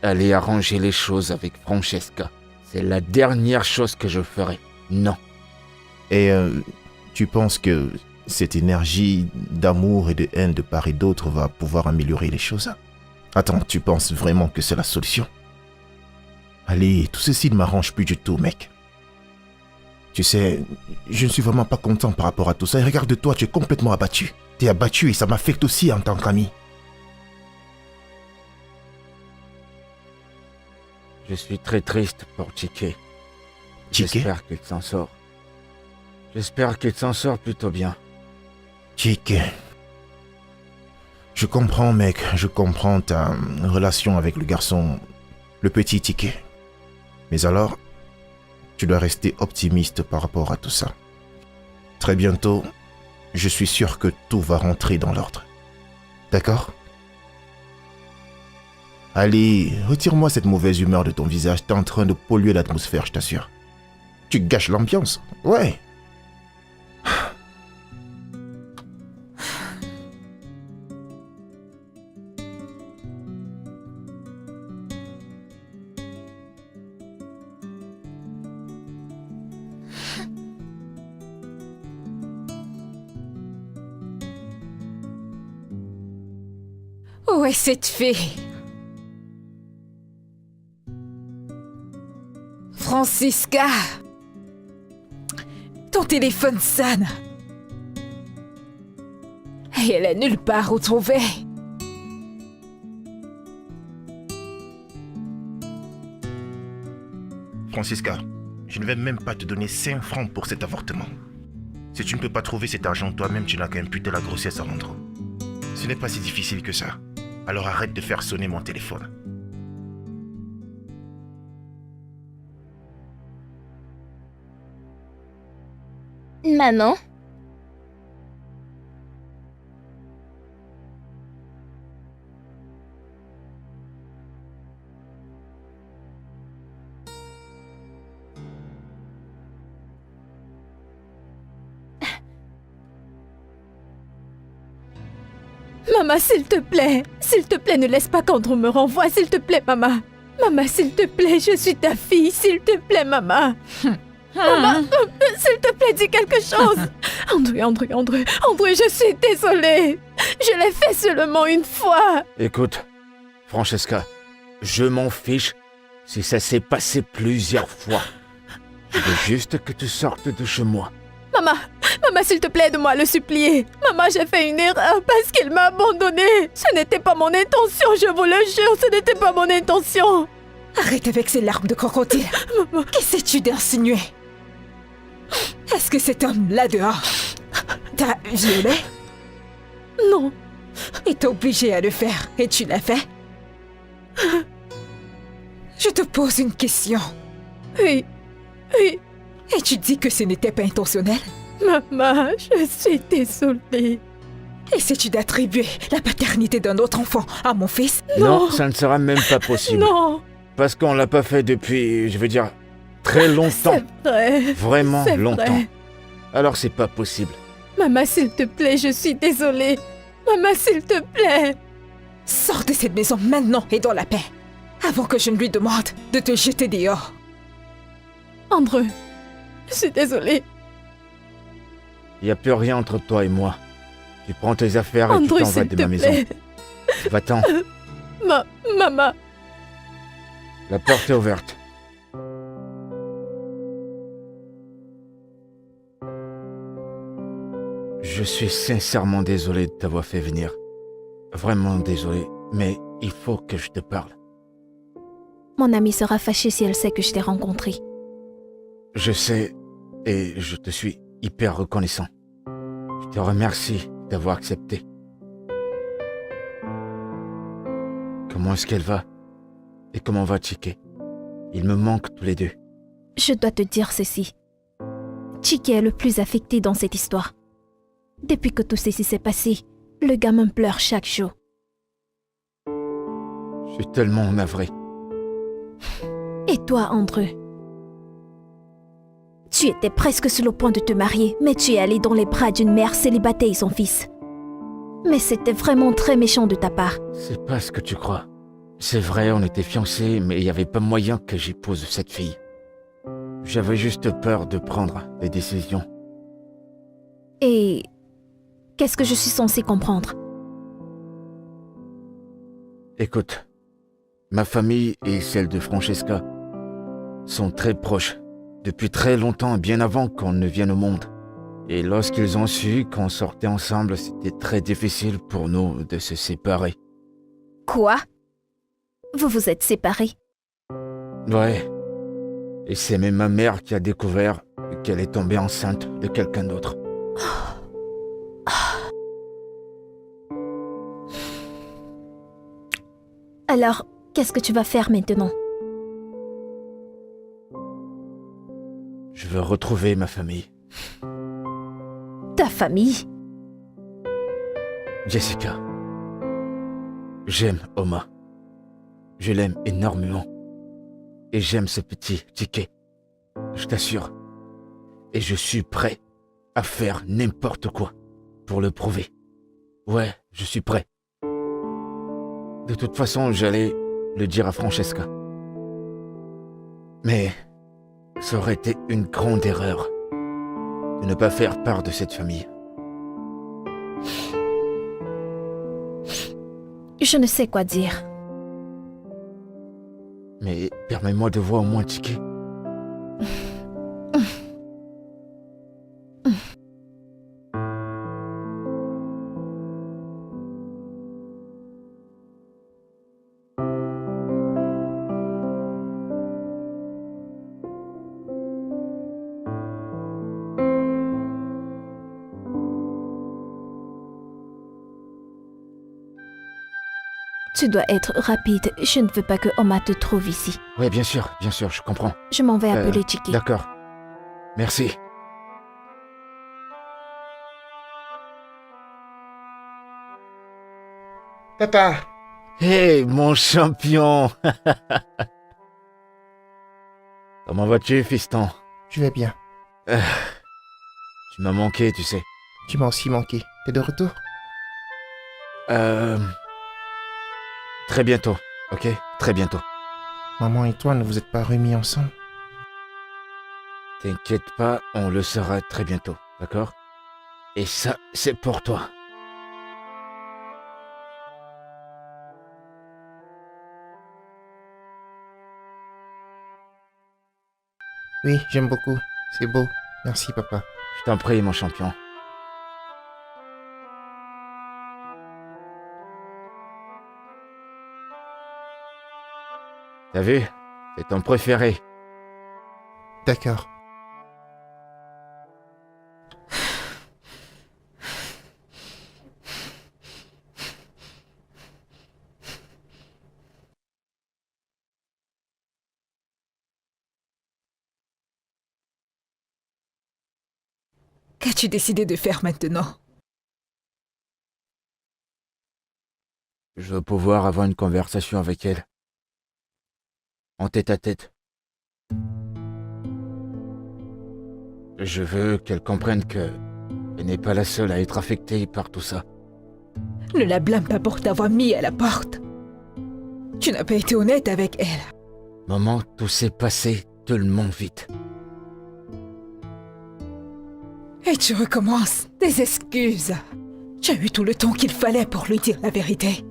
aller arranger les choses avec Francesca. C'est la dernière chose que je ferai. Non. Et tu penses que cette énergie d'amour et de haine de part et d'autre va pouvoir améliorer les choses? Attends, tu penses vraiment que c'est la solution? Allez, tout ceci ne m'arrange plus du tout, mec. Tu sais, je ne suis vraiment pas content par rapport à tout ça. Et regarde-toi, tu es complètement abattu. Tu es abattu et ça m'affecte aussi en tant qu'ami. Je suis très triste pour Chike. Chike? J'espère qu'il s'en sort. J'espère qu'il s'en sort plutôt bien. Chike. Je comprends, mec. Je comprends ta relation avec le garçon, le petit Chike. Mais alors, tu dois rester optimiste par rapport à tout ça. Très bientôt, je suis sûr que tout va rentrer dans l'ordre. D'accord? Allez, retire-moi cette mauvaise humeur de ton visage. T'es en train de polluer l'atmosphère, je t'assure. Tu gâches l'ambiance. Ouais. Où est cette fille? Francisca! Ton téléphone sonne. Et elle est nulle part où trouver. Francisca, je ne vais même pas te donner 5 francs pour cet avortement. Si tu ne peux pas trouver cet argent toi-même, tu n'as qu'à imputer la grossesse à Andrew. Ce n'est pas si difficile que ça. Alors arrête de faire sonner mon téléphone. Maman, Maman, s'il te plaît, ne laisse pas qu'Andrew me renvoie, s'il te plaît, maman. Maman, s'il te plaît, je suis ta fille, s'il te plaît, maman. Maman, s'il te plaît, dis quelque chose. Andrew, je suis désolée. Je l'ai fait seulement une fois. Écoute, Francesca, je m'en fiche si ça s'est passé plusieurs fois. Je veux juste que tu sortes de chez moi. Maman, s'il te plaît, aide-moi à le supplier. Maman, j'ai fait une erreur parce qu'il m'a abandonnée. Ce n'était pas mon intention, je vous le jure, ce n'était pas mon intention. Arrête avec ces larmes de crocodile. Maman. Qu'essaies-tu d'insinuer? Est-ce que cet homme là dehors t'a violé? Non. Il t'a obligé à le faire et tu l'as fait? Je te pose une question. Oui. Et tu dis que ce n'était pas intentionnel? Maman, je suis désolée. Essaies-tu d'attribuer la paternité d'un autre enfant à mon fils? Non, ça ne sera même pas possible. Non, Parce qu'on l'a pas fait depuis, je veux dire, très longtemps. c'est vrai. Vraiment C'est longtemps. vrai. Alors c'est pas possible. Maman, s'il te plaît, je suis désolée. Maman, s'il te plaît. Sors de cette maison maintenant et dans la paix, avant que je ne lui demande de te jeter dehors. Andrew, je suis désolée. Il n'y a plus rien entre toi et moi. Tu prends tes affaires et tu Andrew, t'en vas s'il de te ma maison. plaît. Va-t'en, Maman. la porte est ouverte. Je suis sincèrement désolé de t'avoir fait venir. Vraiment désolé, mais il faut que je te parle. Mon amie sera fâchée si elle sait que je t'ai rencontré. Je sais et je te suis hyper reconnaissant. Je te remercie d'avoir accepté. Comment est-ce qu'elle va? Et comment va Chike? Ils me manquent tous les deux. Je dois te dire ceci. Chike est le plus affecté dans cette histoire. Depuis que tout ceci s'est passé, le gamin pleure chaque jour. Je suis tellement navré. Et toi, Andrew? Tu étais presque sur le point de te marier, mais tu es allé dans les bras d'une mère célibataire et son fils. Mais c'était vraiment très méchant de ta part. C'est pas ce que tu crois. C'est vrai, on était fiancés, mais il n'y avait pas moyen que j'épouse cette fille. J'avais juste peur de prendre des décisions. Et qu'est-ce que je suis censée comprendre? Écoute, ma famille et celle de Francesca sont très proches, depuis très longtemps, bien avant qu'on ne vienne au monde. Et lorsqu'ils ont su qu'on sortait ensemble, c'était très difficile pour nous de se séparer. Quoi? Vous vous êtes séparés? Ouais. Et c'est même ma mère qui a découvert qu'elle est tombée enceinte de quelqu'un d'autre. Alors, qu'est-ce que tu vas faire maintenant? Je veux retrouver ma famille. Ta famille? Jessica. J'aime Oma. Je l'aime énormément. Et j'aime ce petit Chike. Je t'assure. Et je suis prêt à faire n'importe quoi pour le prouver. Ouais, je suis prêt. De toute façon, j'allais le dire à Francesca. Mais ça aurait été une grande erreur de ne pas faire part de cette famille. Je ne sais quoi dire. Mais permets-moi de voir au moins Chike. Tu dois être rapide. Je ne veux pas que Oma te trouve ici. Oui, bien sûr, je comprends. Je m'en vais appeler Chike. D'accord. Merci. Papa, Hey, mon champion. Comment vas-tu, fiston? je vais bien. Tu m'as manqué, tu sais. Tu m'as aussi manqué. T'es de retour? Très bientôt, ok? Très bientôt. Maman et toi ne vous êtes pas remis ensemble? T'inquiète pas, on le saura très bientôt, d'accord? Et ça, c'est pour toi. Oui, j'aime beaucoup. C'est beau. Merci, papa. Je t'en prie, mon champion. T'as vu? C'est ton préféré. D'accord. Qu'as-tu décidé de faire maintenant? Je veux pouvoir avoir une conversation avec elle. En tête à tête. Je veux qu'elle comprenne que elle n'est pas la seule à être affectée par tout ça. Ne la blâme pas pour t'avoir mis à la porte. Tu n'as pas été honnête avec elle. Maman, tout s'est passé tellement vite. Et tu recommences. Des excuses. Tu as eu tout le temps qu'il fallait pour lui dire la vérité.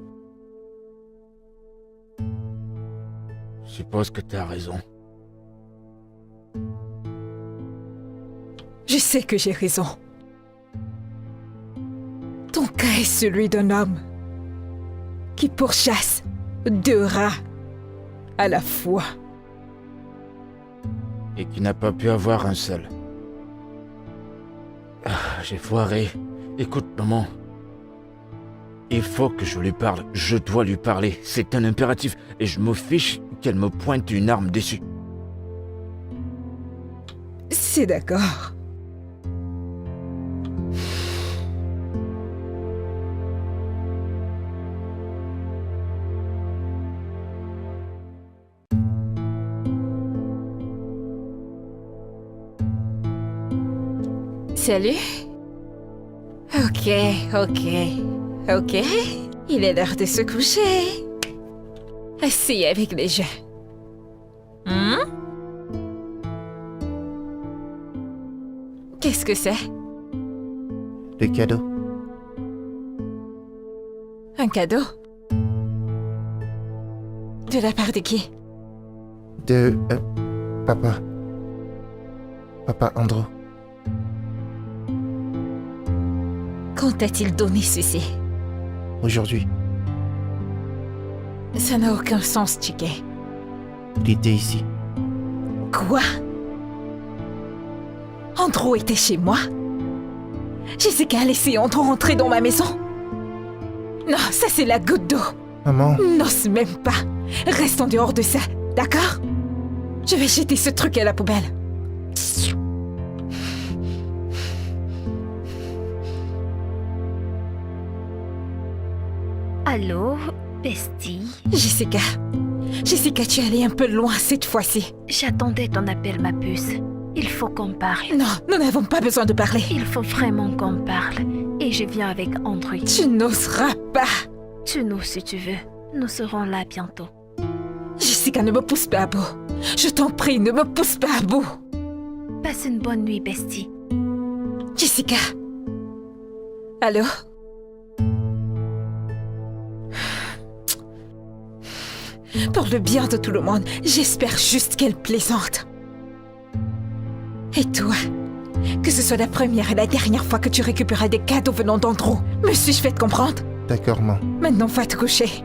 Je suppose que t'as raison. Je sais que j'ai raison. Ton cas est celui d'un homme qui pourchasse 2 rats à la fois. Et qui n'a pas pu avoir un seul. Ah, j'ai foiré. Écoute, maman. Il faut que je lui parle. Je dois lui parler. C'est un impératif. Et je me fiche qu'elle me pointe une arme dessus. C'est d'accord. Salut. Ok. Il est l'heure de se coucher. Assis avec les jeux. Qu'est-ce que c'est? Le cadeau. Un cadeau? De la part de qui? De... papa. Papa Andro. Quand t'a-t-il donné ceci? Aujourd'hui. Ça n'a aucun sens, Chike. Il était ici. Quoi? Andrew était chez moi? Jessica a laissé Andrew entrer dans ma maison? Non, ça c'est la goutte d'eau. Maman. N'ose même pas. Reste en dehors de ça, d'accord? Je vais jeter ce truc à la poubelle. Allô, bestie? Jessica, tu es allée un peu loin cette fois-ci. J'attendais ton appel, ma puce. Il faut qu'on parle. Non, nous n'avons pas besoin de parler. Il faut vraiment qu'on parle. Et je viens avec Andrew. Tu n'oseras pas. Tu nous si tu veux. Nous serons là bientôt. Jessica, ne me pousse pas à bout. Je t'en prie, ne me pousse pas à bout. Passe une bonne nuit, bestie. Jessica. Allô? Pour le bien de tout le monde, j'espère juste qu'elle plaisante. Et toi, que ce soit la première et la dernière fois que tu récupéreras des cadeaux venant d'Andrew, me suis-je fait comprendre? D'accord, maman. Maintenant, va te coucher.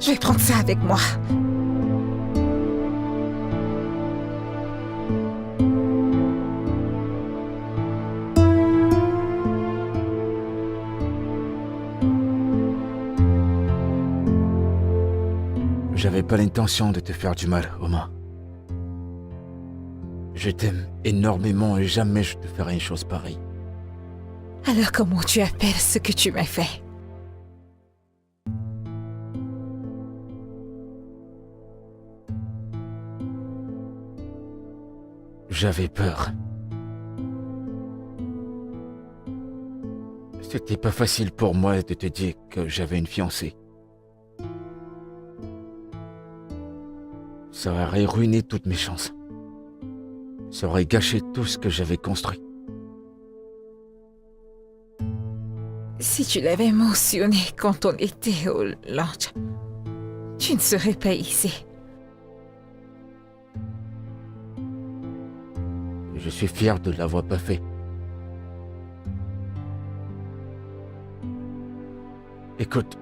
Je vais prendre ça avec moi. J'avais pas l'intention de te faire du mal, Oma. Je t'aime énormément et jamais je te ferai une chose pareille. Alors comment tu appelles ce que tu m'as fait? J'avais peur. C'était pas facile pour moi de te dire que j'avais une fiancée. Ça aurait ruiné toutes mes chances. Ça aurait gâché tout ce que j'avais construit. Si tu l'avais mentionné quand on était au lunch, tu ne serais pas ici. Je suis fier de l'avoir pas fait. Écoute,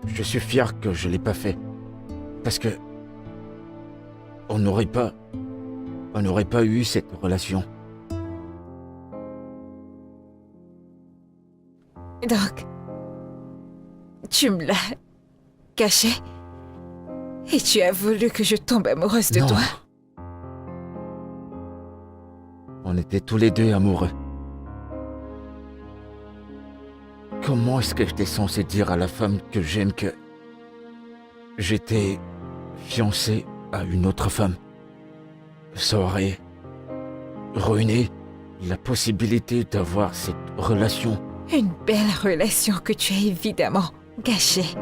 je suis fier que je l'ai pas fait. Parce que on n'aurait pas eu cette relation. Donc, tu me l'as caché et tu as voulu que je tombe amoureuse de Non. toi. On était tous les deux amoureux. Comment est-ce que j'étais censé dire à la femme que j'aime que j'étais fiancé à une autre femme? Ça aurait ruiné la possibilité d'avoir cette relation. Une belle relation que tu as évidemment gâchée.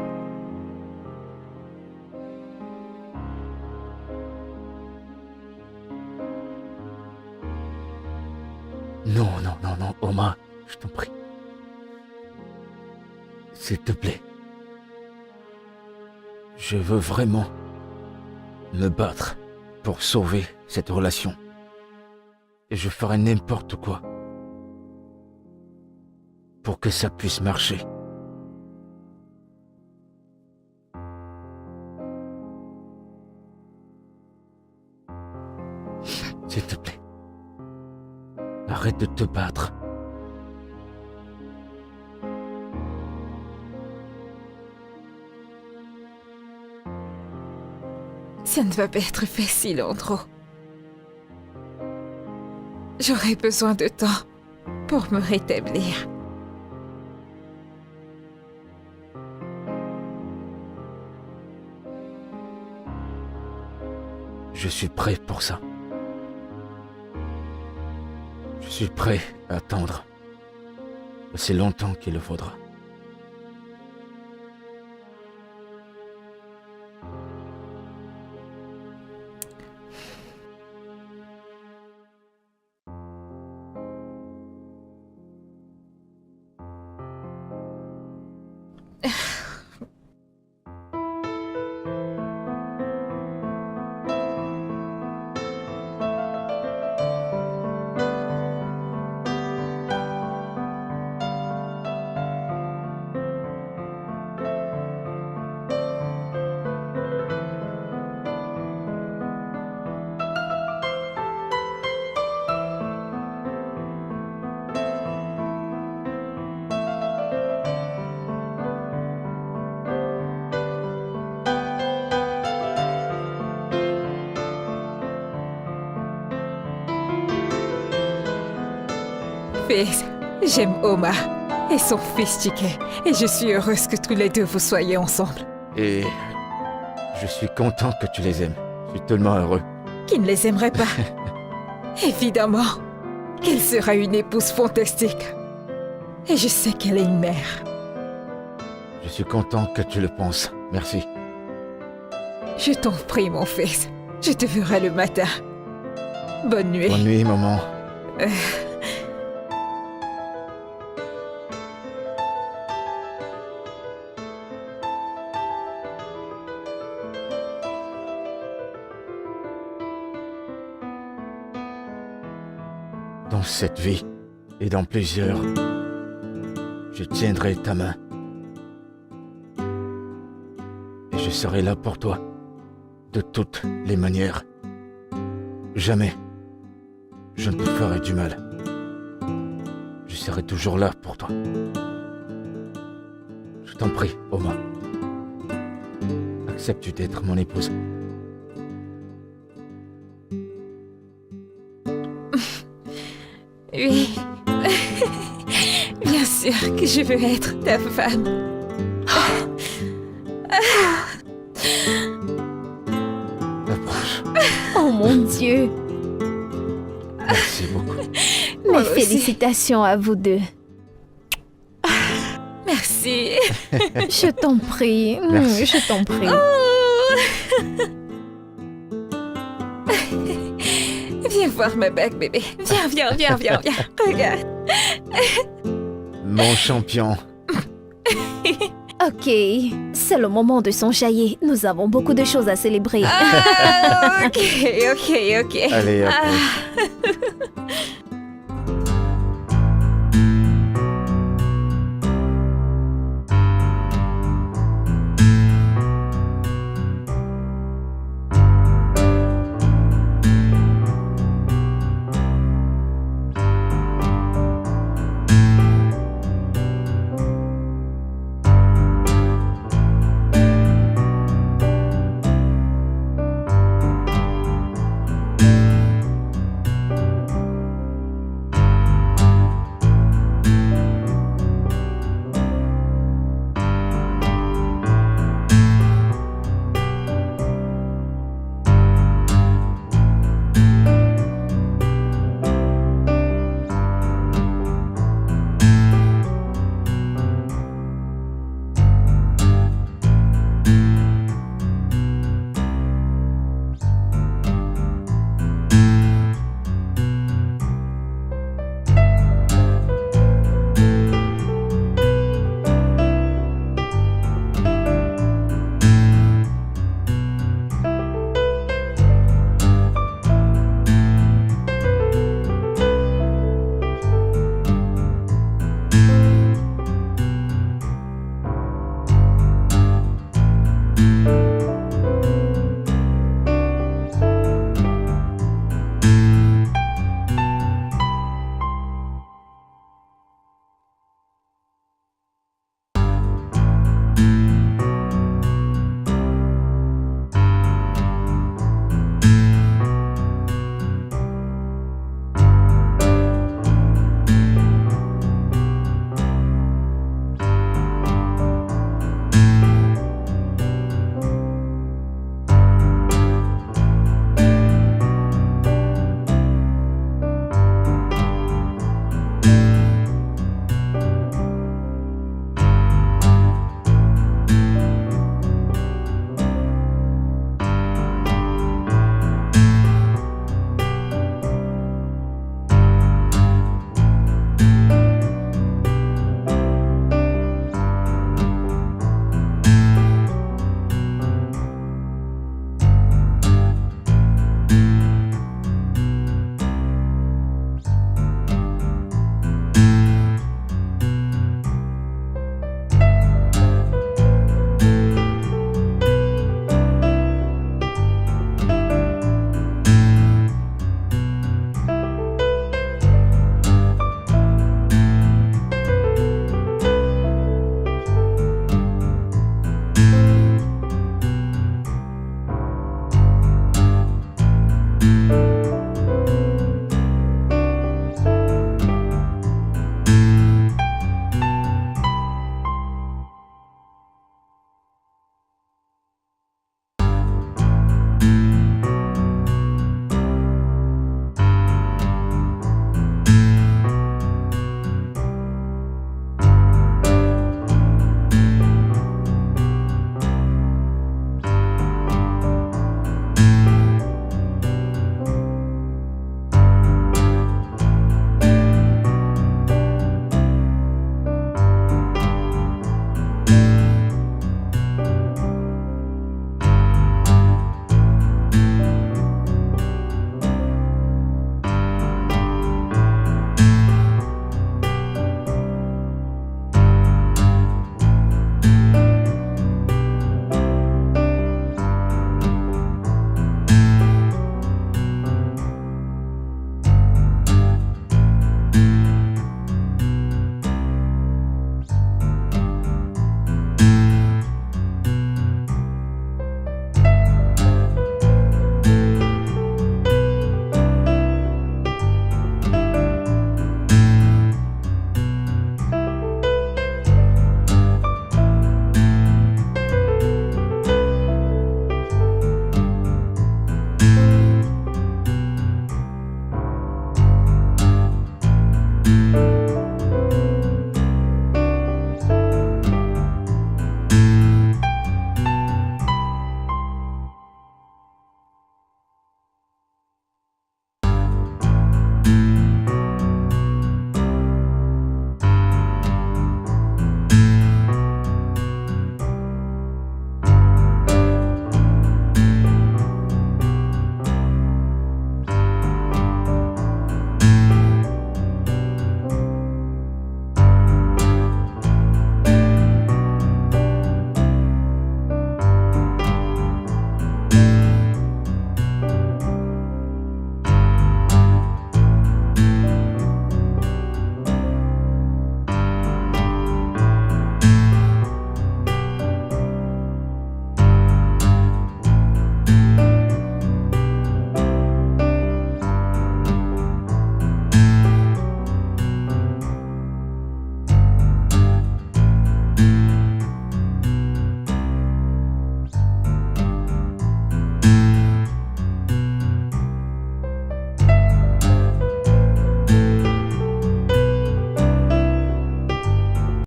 Non, Oma, je t'en prie. S'il te plaît. Je veux vraiment me battre pour sauver cette relation. Et je ferai n'importe quoi pour que ça puisse marcher. S'il te plaît. Arrête de te battre. Ça ne va pas être facile, Andrew. J'aurai besoin de temps pour me rétablir. Je suis prêt pour ça. Je suis prêt à attendre aussi longtemps qu'il le faudra. Fils, j'aime Oma et son fils Chike, et je suis heureuse que tous les deux vous soyez ensemble. Et je suis content que tu les aimes. Je suis tellement heureux. Qui ne les aimerait pas? Évidemment qu'elle sera une épouse fantastique. Et je sais qu'elle est une mère. Je suis content que tu le penses. Merci. Je t'en prie, mon fils. Je te verrai le matin. Bonne nuit. Bonne nuit, maman. Dans cette vie et dans plusieurs, je tiendrai ta main. Et je serai là pour toi, de toutes les manières. Jamais je ne te ferai du mal. Je serai toujours là pour toi. Je t'en prie, Oma. Acceptes-tu d'être mon épouse? Oui. Bien sûr que je veux être ta femme. Approche. Oh mon Dieu. Merci beaucoup. Mes félicitations à vous deux. Merci. Je t'en prie. Merci. Je t'en prie. Viens voir ma bague, bébé. Viens. Regarde. Mon champion. Ok, c'est le moment de s'enjailler. Nous avons beaucoup de choses à célébrer. Ah, ok. Allez, Ah. après.